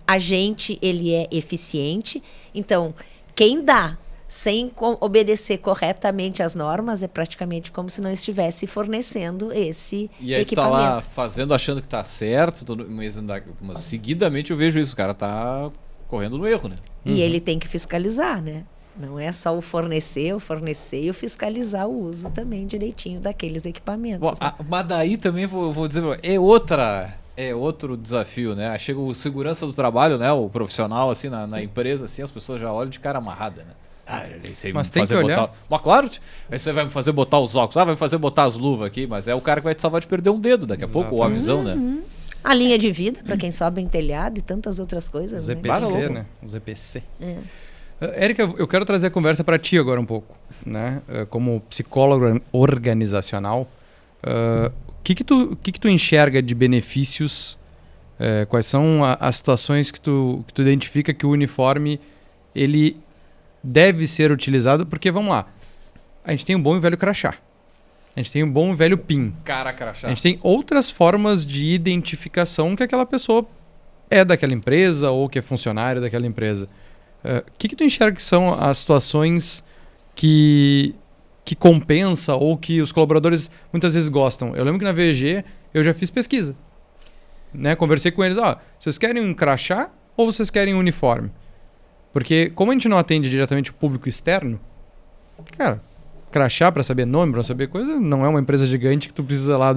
agente ele é eficiente. Então, quem dá sem obedecer corretamente às normas, é praticamente como se não estivesse fornecendo esse e aí equipamento. tu tá lá fazendo, achando que tá certo, mas seguidamente eu vejo isso, o cara tá correndo no erro, né? E ele tem que fiscalizar, né? Não é só o fornecer e o fiscalizar o uso também direitinho daqueles equipamentos. Bom, né? mas daí também vou dizer, é outro desafio, né? Chega o segurança do trabalho, né? O profissional, assim, na empresa, assim, as pessoas já olham de cara amarrada, né? Mas tem que olhar. Mas claro, aí você vai me fazer botar os óculos, vai me fazer botar as luvas aqui, mas é o cara que vai te salvar de perder um dedo daqui a pouco, ou a visão, né? A linha de vida, para quem sobe em telhado e tantas outras coisas. Os né? EPC, né? Os EPC. Érica, eu quero trazer a conversa para ti agora um pouco, né? Como psicólogo organizacional, o que tu enxerga de benefícios? Quais são as situações que tu identifica que o uniforme ele deve ser utilizado? Porque, vamos lá, a gente tem um bom e velho crachá. A gente tem um bom e velho PIN. Cara crachá. A gente tem outras formas de identificação que aquela pessoa é daquela empresa ou que é funcionário daquela empresa. O que tu enxerga que são as situações que compensa ou que os colaboradores muitas vezes gostam? Eu lembro que na VG eu já fiz pesquisa. Né? Conversei com eles, vocês querem um crachá ou vocês querem um uniforme? Porque como a gente não atende diretamente o público externo, cara, crachá para saber nome, para saber coisa, não é uma empresa gigante que tu precisa lá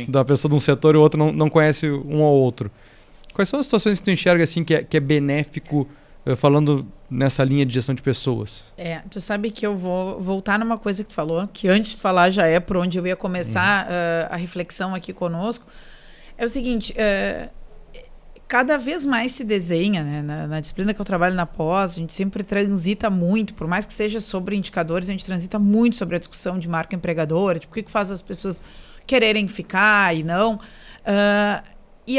da pessoa de um setor e o outro não conhece um ao outro. Quais são as situações que tu enxerga assim que é benéfico, falando nessa linha de gestão de pessoas? Tu sabe que eu vou voltar numa coisa que tu falou, que antes de falar já é por onde eu ia começar a reflexão aqui conosco. É o seguinte, cada vez mais se desenha, né? Na disciplina que eu trabalho na pós, a gente sempre transita muito, por mais que seja sobre indicadores, a gente transita muito sobre a discussão de marca empregadora, tipo, o que faz as pessoas quererem ficar e não. E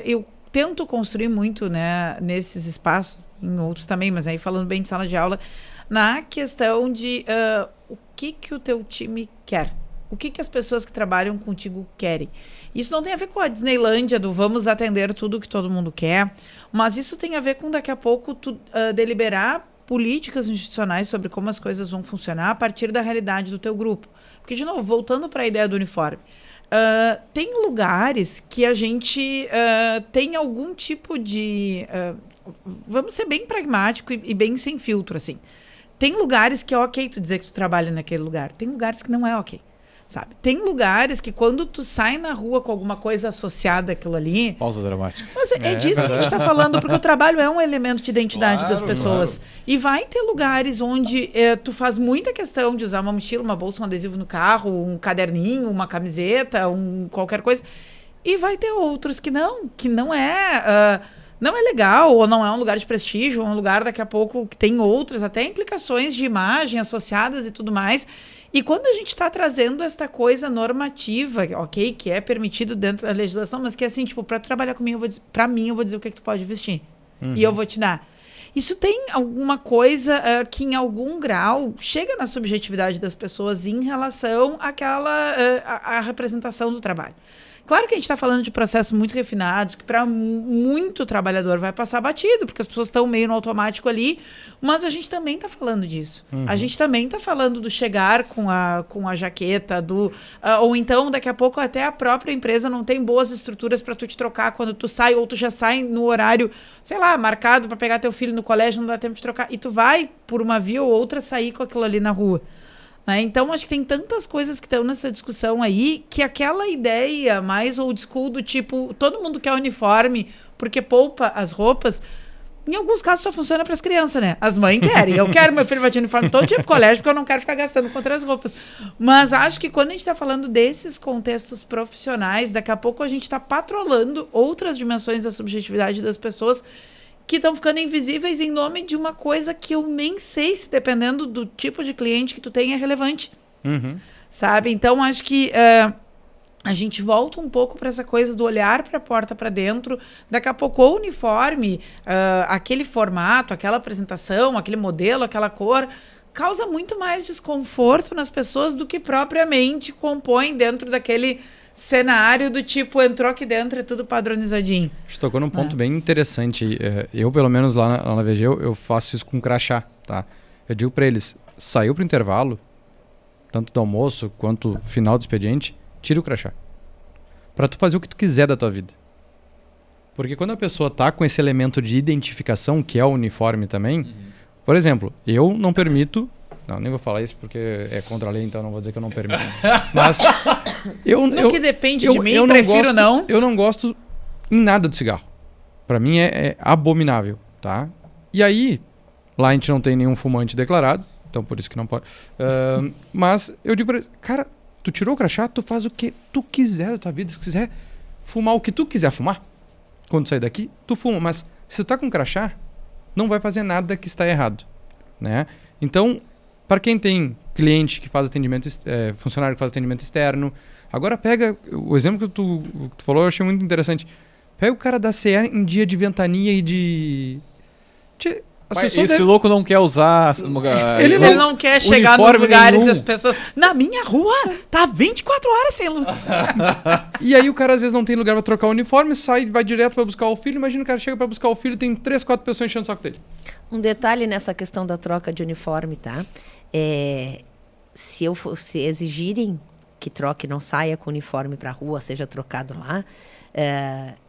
eu tento construir muito, né, nesses espaços, em outros também, mas aí falando bem de sala de aula, na questão de o que o teu time quer. O que as pessoas que trabalham contigo querem? Isso não tem a ver com a Disneylândia do vamos atender tudo que todo mundo quer, mas isso tem a ver com daqui a pouco tu deliberar políticas institucionais sobre como as coisas vão funcionar a partir da realidade do teu grupo. Porque, de novo, voltando para a ideia do uniforme, tem lugares que a gente tem algum tipo de... vamos ser bem pragmático e bem sem filtro, assim. Tem lugares que é ok tu dizer que tu trabalha naquele lugar. Tem lugares que não é ok. Sabe? Tem lugares que quando tu sai na rua com alguma coisa associada àquilo ali... Pausa dramática. Mas é disso que a gente está falando, porque o trabalho é um elemento de identidade das pessoas. Claro. E vai ter lugares onde tu faz muita questão de usar uma mochila, uma bolsa, um adesivo no carro, um caderninho, uma camiseta, qualquer coisa. E vai ter outros que não é... não é legal, ou não é um lugar de prestígio, ou um lugar daqui a pouco que tem outras, até implicações de imagem associadas e tudo mais. E quando a gente está trazendo esta coisa normativa, ok, que é permitido dentro da legislação, mas que é assim, tipo, para trabalhar comigo, eu vou dizer o que tu pode vestir. E eu vou te dar. Isso tem alguma coisa que, em algum grau, chega na subjetividade das pessoas em relação à representação do trabalho. Claro que a gente está falando de processos muito refinados, que para muito trabalhador vai passar batido, porque as pessoas estão meio no automático ali, mas a gente também está falando disso. A gente também está falando do chegar com a jaqueta, ou então, daqui a pouco, até a própria empresa não tem boas estruturas para tu te trocar quando tu sai, ou tu já sai no horário, sei lá, marcado para pegar teu filho no colégio, não dá tempo de trocar, e tu vai, por uma via ou outra, sair com aquilo ali na rua. Então, acho que tem tantas coisas que estão nessa discussão aí que aquela ideia mais old school do tipo, todo mundo quer uniforme porque poupa as roupas, em alguns casos só funciona para as crianças, né? As mães querem. Eu quero meu filho vai de uniforme todo dia pro colégio porque eu não quero ficar gastando contra as roupas. Mas acho que quando a gente está falando desses contextos profissionais, daqui a pouco a gente está patrolando outras dimensões da subjetividade das pessoas que estão ficando invisíveis em nome de uma coisa que eu nem sei se, dependendo do tipo de cliente que tu tem, é relevante. Sabe? Então, acho que a gente volta um pouco para essa coisa do olhar para a porta para dentro. Daqui a pouco, o uniforme, aquele formato, aquela apresentação, aquele modelo, aquela cor, causa muito mais desconforto nas pessoas do que propriamente compõe dentro daquele cenário do tipo, entrou aqui dentro, é tudo padronizadinho. Você tocou num ponto bem interessante. Eu, pelo menos lá na VG, eu faço isso com crachá, tá? Eu digo para eles, saiu pro intervalo, tanto do almoço quanto final do expediente, tira o crachá. Pra tu fazer o que tu quiser da tua vida. Porque quando a pessoa tá com esse elemento de identificação, que é o uniforme também, por exemplo, eu não permito... Não, nem vou falar isso porque é contra a lei, então não vou dizer que eu não permito. Mas no que depende de mim, prefiro não. Eu não gosto em nada do cigarro. Pra mim é abominável, tá? E aí, lá a gente não tem nenhum fumante declarado, então por isso que não pode. Mas eu digo pra eles, cara, tu tirou o crachá, tu faz o que tu quiser da tua vida. Se tu quiser fumar o que tu quiser fumar, quando sair daqui, tu fuma. Mas se tu tá com crachá, não vai fazer nada que está errado, né? Então... Para quem tem cliente que faz atendimento, funcionário que faz atendimento externo, agora pega o exemplo que tu falou, eu achei muito interessante. Pega o cara da CE em dia de ventania e de... Mas esse louco não quer usar... Ele não quer chegar nos lugares e as pessoas... Na minha rua, tá 24 horas sem luz. E aí o cara às vezes não tem lugar para trocar o uniforme, sai, vai direto para buscar o filho. Imagina o cara chega para buscar o filho, tem 3, 4 pessoas enchendo o saco dele. Um detalhe nessa questão da troca de uniforme, tá? Se exigirem que troque, não saia com o uniforme para a rua, seja trocado lá,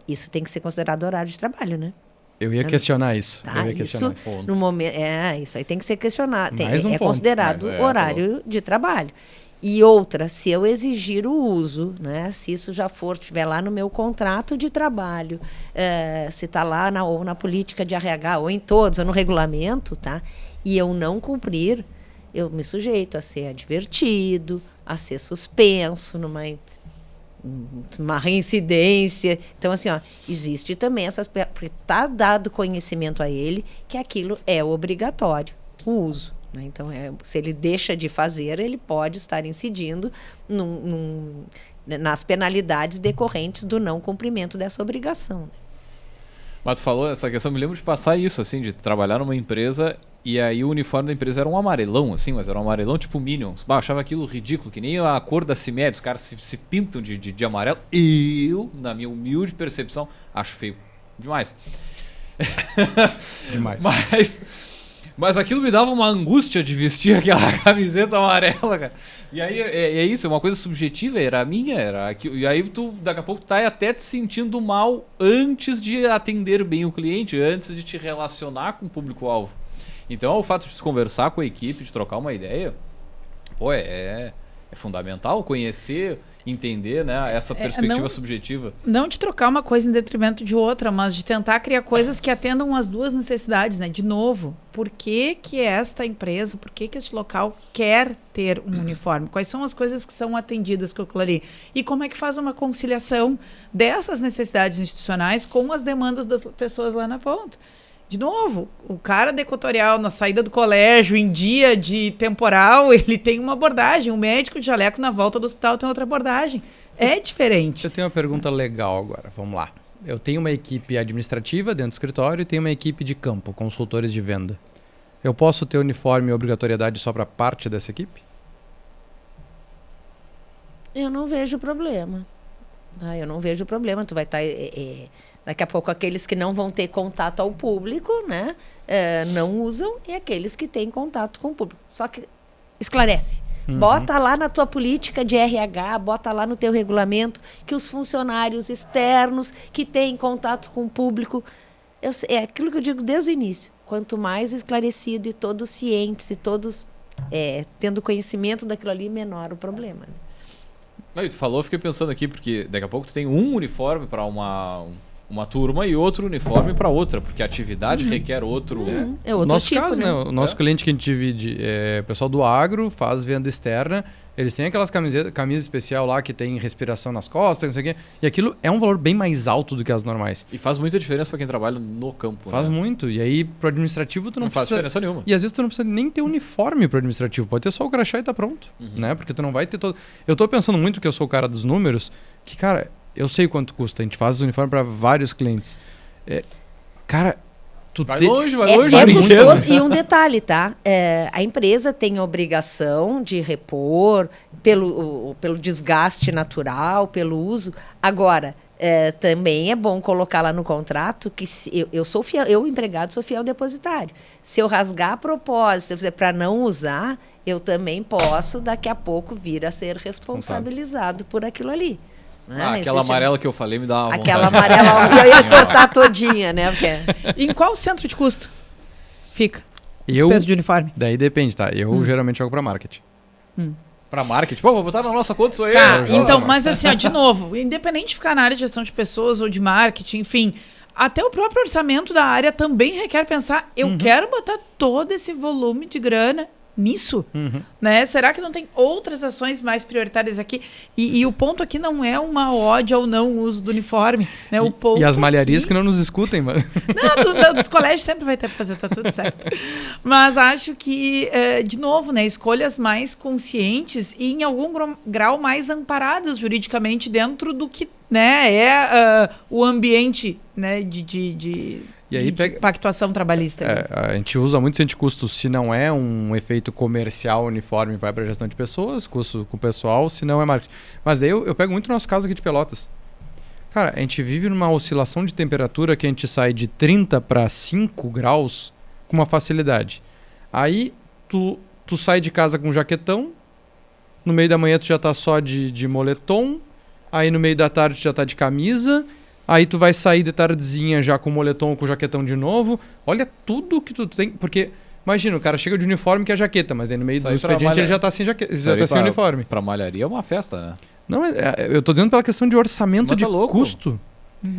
isso tem que ser considerado horário de trabalho, né? Eu ia questionar isso. Tá? Isso, no momento, isso aí tem que ser questionado. Considerado horário de trabalho. E outra, se eu exigir o uso, né, se isso já estiver lá no meu contrato de trabalho, se está lá ou na política de RH, ou em todos, ou no regulamento, tá? E eu não cumprir, eu me sujeito a ser advertido, a ser suspenso numa reincidência. Então, assim, existe também porque está dado conhecimento a ele que aquilo é obrigatório, o uso. Né? Então, se ele deixa de fazer, ele pode estar incidindo nas penalidades decorrentes do não cumprimento dessa obrigação. Né? Mas tu falou essa questão, me lembro de passar isso, assim, de trabalhar numa empresa E aí o uniforme da empresa era um amarelão, assim, mas era um amarelão tipo Minions. Bah, eu achava aquilo ridículo, que nem a cor da CIMED, os caras se pintam de amarelo. Eu, na minha humilde percepção, acho feio demais. Demais. Mas aquilo me dava uma angústia de vestir aquela camiseta amarela, cara. E aí é isso, é uma coisa subjetiva, era a minha, era aquilo. E aí tu, daqui a pouco, tá até te sentindo mal antes de atender bem o cliente, antes de te relacionar com o público-alvo. Então, o fato de conversar com a equipe, de trocar uma ideia, pô, é fundamental conhecer, entender, né, essa perspectiva subjetiva. Não de trocar uma coisa em detrimento de outra, mas de tentar criar coisas que atendam as duas necessidades, né? De novo, por que esta empresa, por que este local quer ter um uniforme? Quais são as coisas que são atendidas com aquilo ali? E como é que faz uma conciliação dessas necessidades institucionais com as demandas das pessoas lá na ponta? De novo, o cara da Equatorial, na saída do colégio, em dia de temporal, ele tem uma abordagem. O médico de jaleco na volta do hospital tem outra abordagem. É diferente. Eu tenho uma pergunta legal agora. Vamos lá. Eu tenho uma equipe administrativa dentro do escritório e tenho uma equipe de campo, consultores de venda. Eu posso ter uniforme e obrigatoriedade só para parte dessa equipe? Eu não vejo problema. Eu não vejo problema. Tu vai estar... daqui a pouco, aqueles que não vão ter contato ao público, né, não usam, e aqueles que têm contato com o público. Só que esclarece. Bota lá na tua política de RH, bota lá no teu regulamento que os funcionários externos que têm contato com o público... é aquilo que eu digo desde o início. Quanto mais esclarecido e todos cientes e todos tendo conhecimento daquilo ali, menor o problema. Né? Não, e tu falou, eu fiquei pensando aqui, porque daqui a pouco tu tem um uniforme para uma turma e outro uniforme para outra, porque a atividade requer outro... É outro nosso tipo, caso, né? O nosso cliente que a gente divide, o pessoal do agro faz venda externa, eles têm aquelas camisas especial lá que tem respiração nas costas, não sei o quê, e aquilo é um valor bem mais alto do que as normais. E faz muita diferença para quem trabalha no campo. Faz né? muito, e aí pro administrativo tu não faz precisa... diferença nenhuma. E às vezes tu não precisa nem ter uniforme pro administrativo, pode ter só o crachá e tá pronto, né? Porque tu não vai ter todo... Eu tô pensando muito, que eu sou o cara dos números, que, cara, eu sei quanto custa, a gente faz uniforme para vários clientes. Cara... Vai longe, vai custoso. E um detalhe, tá? A empresa tem a obrigação de repor pelo desgaste natural, pelo uso. Agora, também é bom colocar lá no contrato que eu sou fiel, eu, empregado, sou fiel depositário. Se eu rasgar a propósito para não usar, eu também posso, daqui a pouco, vir a ser responsabilizado por aquilo ali. Aquela amarela que eu falei me dá uma vontade. Aquela amarela, eu ia cortar todinha, né? Porque... Em qual centro de custo fica despesa de uniforme? Daí depende, tá? Eu geralmente jogo para marketing. Para marketing? Pô, vou botar na nossa conta isso aí. Tá, então, mas assim, ó, de novo, independente de ficar na área de gestão de pessoas ou de marketing, enfim, até o próprio orçamento da área também requer pensar, eu quero botar todo esse volume de grana nisso, né? Será que não tem outras ações mais prioritárias aqui? E o ponto aqui não é uma ode ao não uso do uniforme, né? O ponto e as malharias aqui... que não nos escutem, mano. Não, dos colégios sempre vai ter para fazer, tá tudo certo. Mas acho que, de novo, né? Escolhas mais conscientes e em algum grau mais amparadas juridicamente dentro do que, né, o ambiente, né, de pactuação trabalhista. A gente usa muito centro de custo se não é um efeito comercial uniforme, vai para gestão de pessoas, custo com o pessoal, se não é marketing. Mas daí eu pego muito o nosso caso aqui de Pelotas. Cara, a gente vive numa oscilação de temperatura que a gente sai de 30 para 5 graus com uma facilidade. Aí tu sai de casa com jaquetão, no meio da manhã tu já tá só de moletom, aí no meio da tarde tu já tá de camisa... Aí tu vai sair de tardezinha já com moletom ou com jaquetão de novo. Olha tudo que tu tem. Porque, imagina, o cara chega de uniforme que é jaqueta, mas aí no meio do expediente ele já tá sem jaqueta, já tá sem uniforme. Pra malharia é uma festa, né? Não, eu tô dizendo pela questão de orçamento de custo.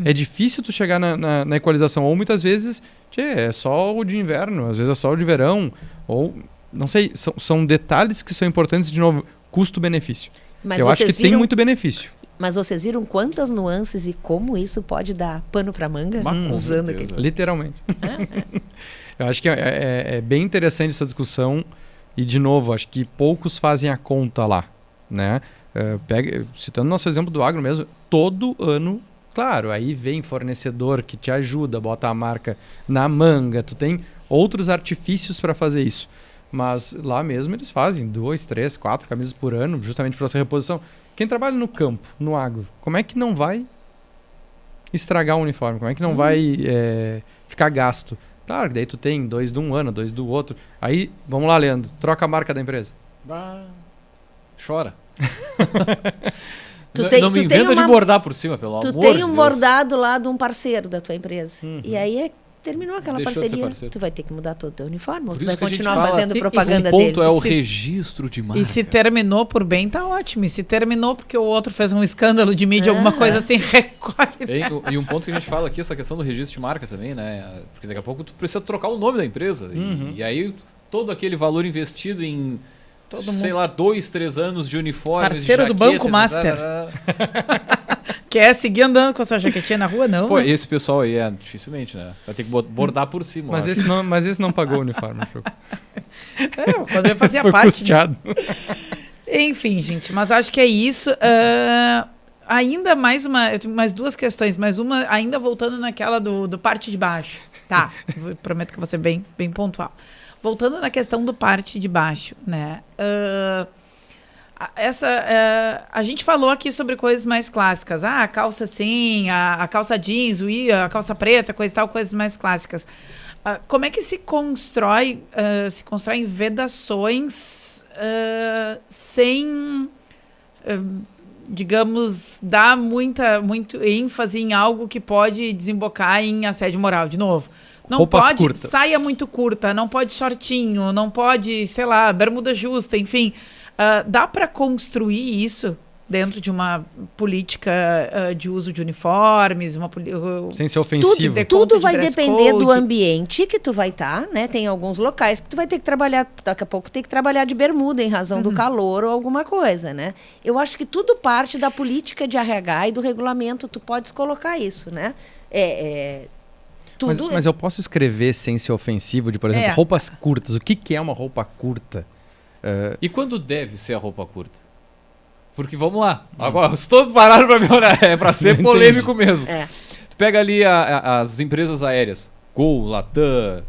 É difícil tu chegar na equalização. Ou muitas vezes, é só o de inverno, às vezes é só o de verão. Ou, não sei, são detalhes que são importantes, de novo, custo-benefício. Eu acho que tem muito benefício. Mas vocês viram quantas nuances e como isso pode dar pano para manga? Usando aquele... Literalmente. Eu acho que é bem interessante essa discussão. E, de novo, acho que poucos fazem a conta lá. Né? Citando nosso exemplo do agro mesmo, todo ano, claro, aí vem fornecedor que te ajuda, bota a marca na manga. Tu tem outros artifícios para fazer isso. Mas lá mesmo eles fazem 2, 3, 4 camisas por ano, justamente para essa reposição. Quem trabalha no campo, no agro, como é que não vai estragar o uniforme? Como é que não vai ficar gasto? Claro que daí tu tem 2 de um ano, 2 do outro. Aí, vamos lá, Leandro, troca a marca da empresa. Chora. Não me inventa de bordar por cima, pelo amor de Deus. Tu tem um bordado lá de um parceiro da tua empresa. E aí terminou aquela parceria. Tu vai ter que mudar todo o teu uniforme, ou tu vai continuar fazendo propaganda dele. O ponto é o registro de marca. E se terminou por bem, tá ótimo. E se terminou porque o outro fez um escândalo de mídia, alguma coisa assim, recolhe. E um ponto que a gente fala aqui, essa questão do registro de marca também, né? Porque daqui a pouco tu precisa trocar o nome da empresa. E aí todo aquele valor investido em... sei lá, 2, 3 anos de uniforme. Parceiro do Banco Master. Quer seguir andando com a sua jaquetinha na rua? Não. Pô, esse pessoal aí dificilmente, né? Vai ter que bordar por cima. Mas esse não pagou o uniforme. Quando eu fazia foi parte. Custeado. Enfim, gente, mas acho que é isso. Ainda eu tenho mais 2 questões, mas uma ainda voltando naquela do parte de baixo. Tá, prometo que vou ser bem pontual. Voltando na questão do parte de baixo, né? A gente falou aqui sobre coisas mais clássicas. A calça sim, a calça jeans, a calça preta, coisa e tal, coisas mais clássicas. Como é que se constroem vedações sem, digamos, dar muito ênfase em algo que pode desembocar em assédio moral, de novo? Não Roupas pode curtas. saia muito curta, não pode shortinho, não pode, sei lá, bermuda justa, enfim. Dá para construir isso dentro de uma política de uso de uniformes, sem ser ofensivo. Tudo vai depender do ambiente que tu vai estar, né? Tem alguns locais que tu vai ter que trabalhar, daqui a pouco tem que trabalhar de bermuda em razão do calor ou alguma coisa, né? Eu acho que tudo parte da política de RH e do regulamento, tu podes colocar isso, né? Mas eu posso escrever sem ser ofensivo, de, por exemplo, roupas curtas. O que é uma roupa curta? E quando deve ser a roupa curta? Porque, vamos lá, agora, se todos pararam pra me olhar, é pra ser polêmico mesmo. Tu pega ali as empresas aéreas, Gol, Latam,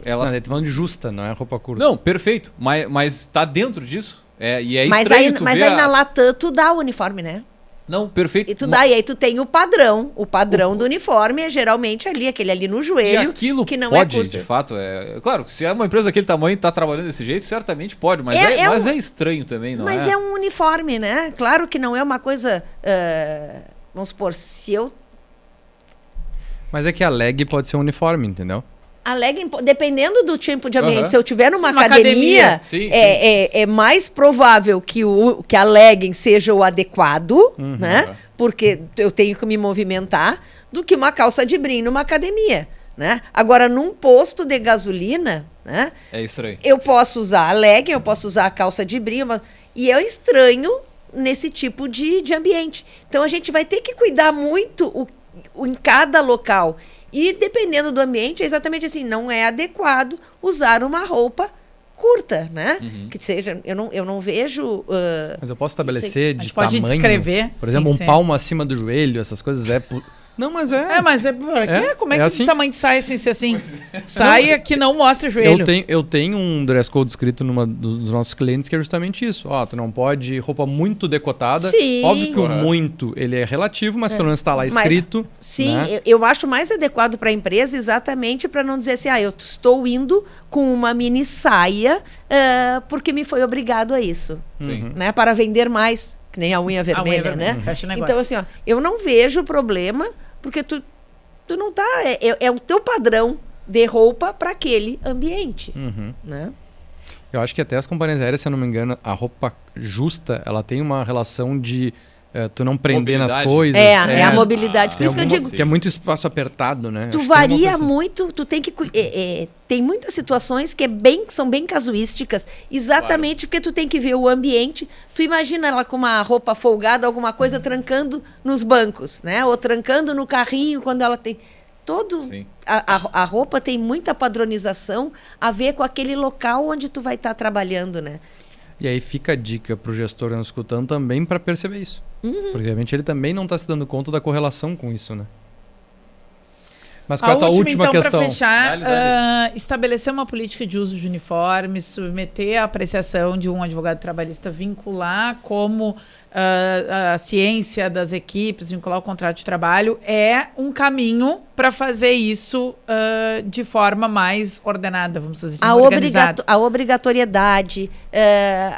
elas... Não, falando de justa, não é roupa curta. Não, perfeito, mas tá dentro disso. E é mas estranho aí na Latam tu dá o uniforme, né? Não, perfeito. E aí tu tem o padrão. O padrão do uniforme é geralmente aquele ali no joelho, e aquilo que não pode, é curto. De fato. Claro, se é uma empresa daquele tamanho e tá trabalhando desse jeito, certamente pode, mas é estranho também, não é? Mas é um uniforme, né? Claro que não é uma coisa... vamos supor, se eu... Mas é que a leg pode ser um uniforme, entendeu? A legging, dependendo do tipo de ambiente, se eu tiver numa academia, sim. É mais provável que a legging seja o adequado, né? Porque eu tenho que me movimentar, do que uma calça de brim numa academia, né? Agora, num posto de gasolina, né? É estranho. Eu posso usar a legging, eu posso usar a calça de brim, e é estranho nesse tipo de ambiente. Então, a gente vai ter que cuidar muito em cada local. E dependendo do ambiente, é exatamente assim, não é adequado usar uma roupa curta, né? Que seja, eu não vejo... Mas eu posso estabelecer de pode tamanho, descrever, por exemplo, palmo acima do joelho, essas coisas Não, mas como é que esse tamanho de saia sem ser assim? Saia que não mostra o joelho. Eu tenho um dress code escrito numa dos nossos clientes que é justamente isso. Tu não pode roupa muito decotada. Sim. Óbvio que o muito, ele é relativo, mas pelo menos está lá escrito. Sim, né? eu acho mais adequado para a empresa exatamente para não dizer assim, eu estou indo com uma mini saia porque me foi obrigado a isso. Sim. Né? Para vender mais. Que nem a unha vermelha, né? Então, assim, eu não vejo problema, porque tu não tá... É o teu padrão de roupa para aquele ambiente, né? Eu acho que até as companhias aéreas, se eu não me engano, a roupa justa, ela tem uma relação de tu não prender mobilidade. Nas coisas. É a mobilidade. Por isso que eu digo... Que é muito espaço apertado, né? Tu varia muito, tu tem que... tem muitas situações que são bem casuísticas, exatamente porque tu tem que ver o ambiente. Tu imagina ela com uma roupa folgada, alguma coisa trancando nos bancos, né? Ou trancando no carrinho quando ela tem... A roupa tem muita padronização a ver com aquele local onde tu vai estar trabalhando, né? E aí fica a dica pro gestor nos escutando também para perceber isso. Porque realmente ele também não está se dando conta da correlação com isso, né? Mas qual é a tua última então, questão? Para fechar, Dale. estabelecer uma política de uso de uniformes, submeter a apreciação de um advogado trabalhista, vincular como a ciência das equipes, vincular o contrato de trabalho, é um caminho para fazer isso de forma mais ordenada, vamos dizer assim, organizada. A obrigatoriedade,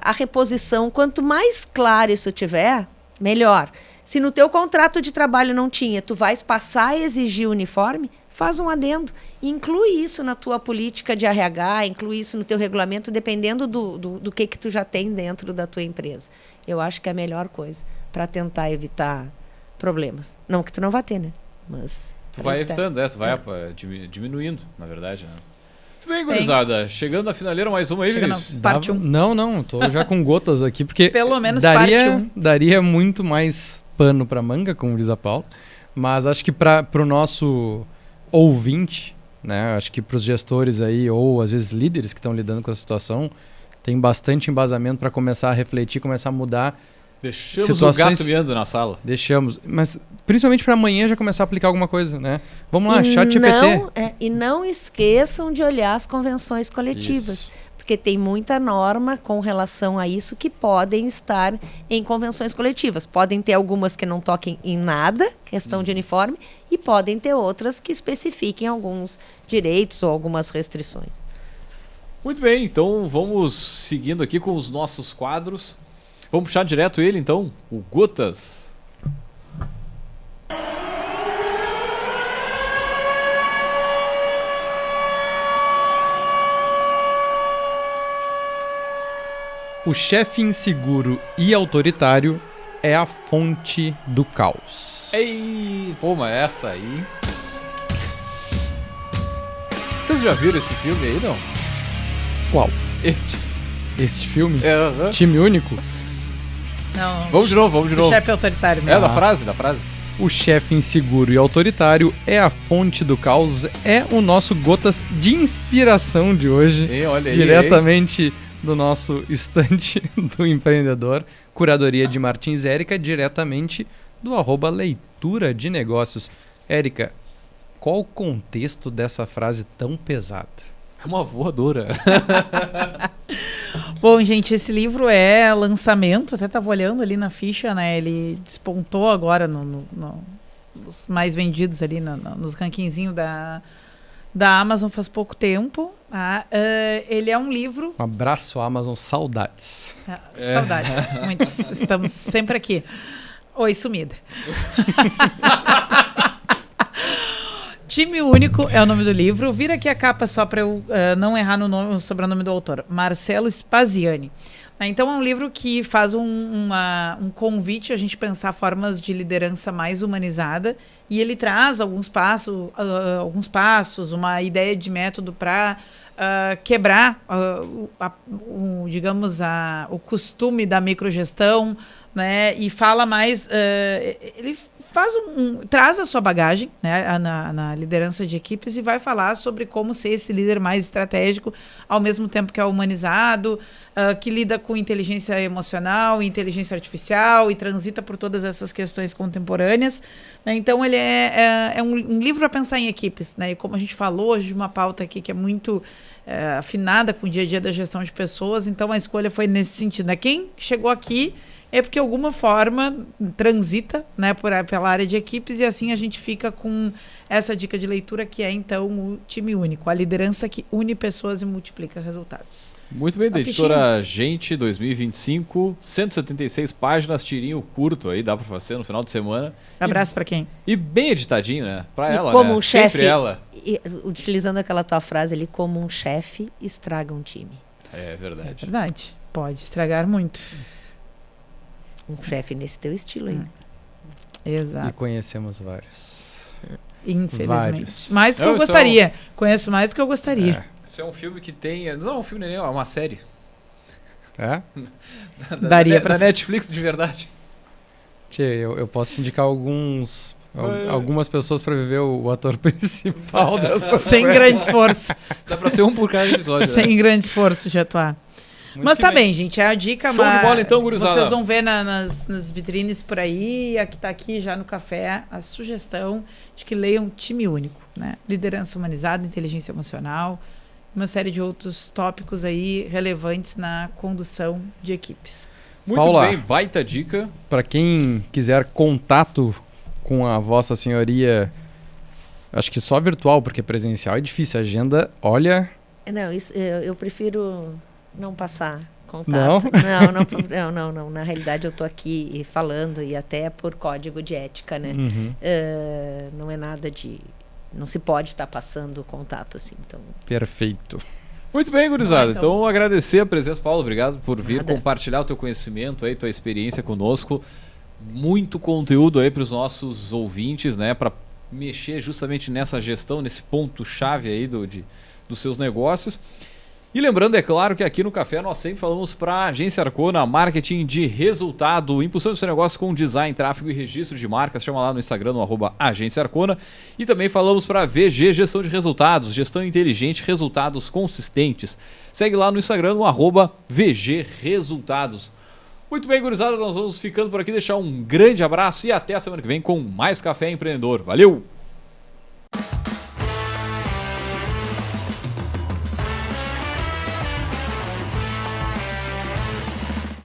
a reposição, quanto mais claro isso tiver, melhor. Se no teu contrato de trabalho não tinha, tu vais passar a exigir uniforme, faz um adendo. Inclui isso na tua política de RH, inclui isso no teu regulamento, dependendo do que tu já tem dentro da tua empresa. Eu acho que é a melhor coisa para tentar evitar problemas. Não que tu não vá ter, né? Mas Tu vai evitando, tu vai diminuindo, na verdade, né? Muito bem, gurizada. Chegando na finaleira, mais uma aí, Vinícius. Parte 1. Não, tô já com gotas aqui, porque pelo menos parte 1. Daria muito mais pano pra manga, como diz a Paula, mas acho que para o nosso ouvinte, né, acho que para os gestores aí, ou às vezes líderes que estão lidando com a situação, tem bastante embasamento para começar a refletir, começar a mudar. Deixamos situações... o gato miando na sala. Deixamos, mas principalmente para amanhã já começar a aplicar alguma coisa, né? Vamos lá, ChatGPT. E não esqueçam de olhar as convenções coletivas. Isso. Porque tem muita norma com relação a isso que podem estar em convenções coletivas. Podem ter algumas que não toquem em nada, questão de uniforme, e podem ter outras que especifiquem alguns direitos ou algumas restrições. Muito bem, então vamos seguindo aqui com os nossos quadros. Vamos puxar direto ele, então, o Gotas. O chefe inseguro e autoritário é a fonte do caos. Ei, pô, mas essa aí... Vocês já viram esse filme aí, não? Qual? Este filme? É, Time Único? Não. Vamos de novo. O chefe autoritário mesmo. Da frase. O chefe inseguro e autoritário é a fonte do caos, é o nosso Gotas de inspiração de hoje. Olha aí, diretamente do nosso estante do empreendedor, curadoria de Martins Érica, diretamente do @leitura de negócios. Érica, qual o contexto dessa frase tão pesada? É uma voadora. Bom, gente, esse livro é lançamento, até estava olhando ali na ficha, né? Ele despontou agora nos mais vendidos ali, nos rankingzinhos da Amazon faz pouco tempo. Ele é um livro... Um abraço, Amazon, saudades. Saudades, muitos. Estamos sempre aqui. Oi, sumida. Time Único é o nome do livro. Vira aqui a capa só para eu não errar no sobrenome do autor. Marcelo Spaziani. Então é um livro que faz um convite a gente pensar formas de liderança mais humanizada, e ele traz alguns passos, uma ideia de método para quebrar, o costume da microgestão, né? E fala mais... ele traz a sua bagagem, né, na liderança de equipes, e vai falar sobre como ser esse líder mais estratégico, ao mesmo tempo que é humanizado, que lida com inteligência emocional, inteligência artificial, e transita por todas essas questões contemporâneas, né? Então ele é um livro para pensar em equipes, né? E como a gente falou hoje de uma pauta aqui que é muito afinada com o dia a dia da gestão de pessoas, então a escolha foi nesse sentido, né? Quem chegou aqui é porque de alguma forma transita, né, pela área de equipes, e assim a gente fica com essa dica de leitura, que é então o Time Único, a liderança que une pessoas e multiplica resultados. Muito bem, da editora Gente 2025, 176 páginas, tirinho curto aí, dá pra fazer no final de semana. Abraço pra quem? E bem editadinho, né? Pra ela, como né? um chefe, sempre ela. Utilizando aquela tua frase ali, como um chefe estraga um time. É verdade. É verdade, pode estragar muito. Um chefe nesse teu estilo aí. Exato. E conhecemos vários. Infelizmente. Vários. Mais do que eu gostaria. Conheço mais do que eu gostaria. Esse é um filme que tem... Não é um filme, nem é uma série. É? Daria pra da Netflix, de verdade. Tchê, eu posso te indicar algumas pessoas para viver o ator principal dessa Sem grande esforço. Dá pra ser um por cada episódio. Sem grande esforço de atuar. Muito Mas tá bem, gente. É a dica. Show de bola, então, gurizada. Vocês vão ver nas vitrines por aí. Aqui tá aqui já no café a sugestão de que leiam Time Único. né? Liderança humanizada, inteligência emocional, uma série de outros tópicos aí relevantes na condução de equipes. Muito Paula, bem, baita dica. Para quem quiser contato com a Vossa Senhoria, acho que só virtual, porque presencial é difícil. A agenda, olha... Não, isso, eu prefiro não passar contato. Não. Na realidade, eu estou aqui falando e até por código de ética, né? Não é nada de... Não se pode estar passando contato assim, então... Perfeito. Muito bem, gurizada. Então, agradecer a presença, Paulo. Obrigado por vir compartilhar o teu conhecimento aí, tua experiência conosco. Muito conteúdo aí para os nossos ouvintes, né? Para mexer justamente nessa gestão, nesse ponto-chave aí dos seus negócios. E lembrando, é claro, que aqui no Café nós sempre falamos para a Agência Arcona, marketing de resultado, impulsando seu negócio com design, tráfego e registro de marcas. Chama lá no Instagram, no @Agência Arcona. E também falamos para a VG, gestão de resultados, gestão inteligente, resultados consistentes. Segue lá no Instagram, no @VG Resultados. Muito bem, gurizada, nós vamos ficando por aqui. Deixar um grande abraço e até a semana que vem com mais Café Empreendedor. Valeu!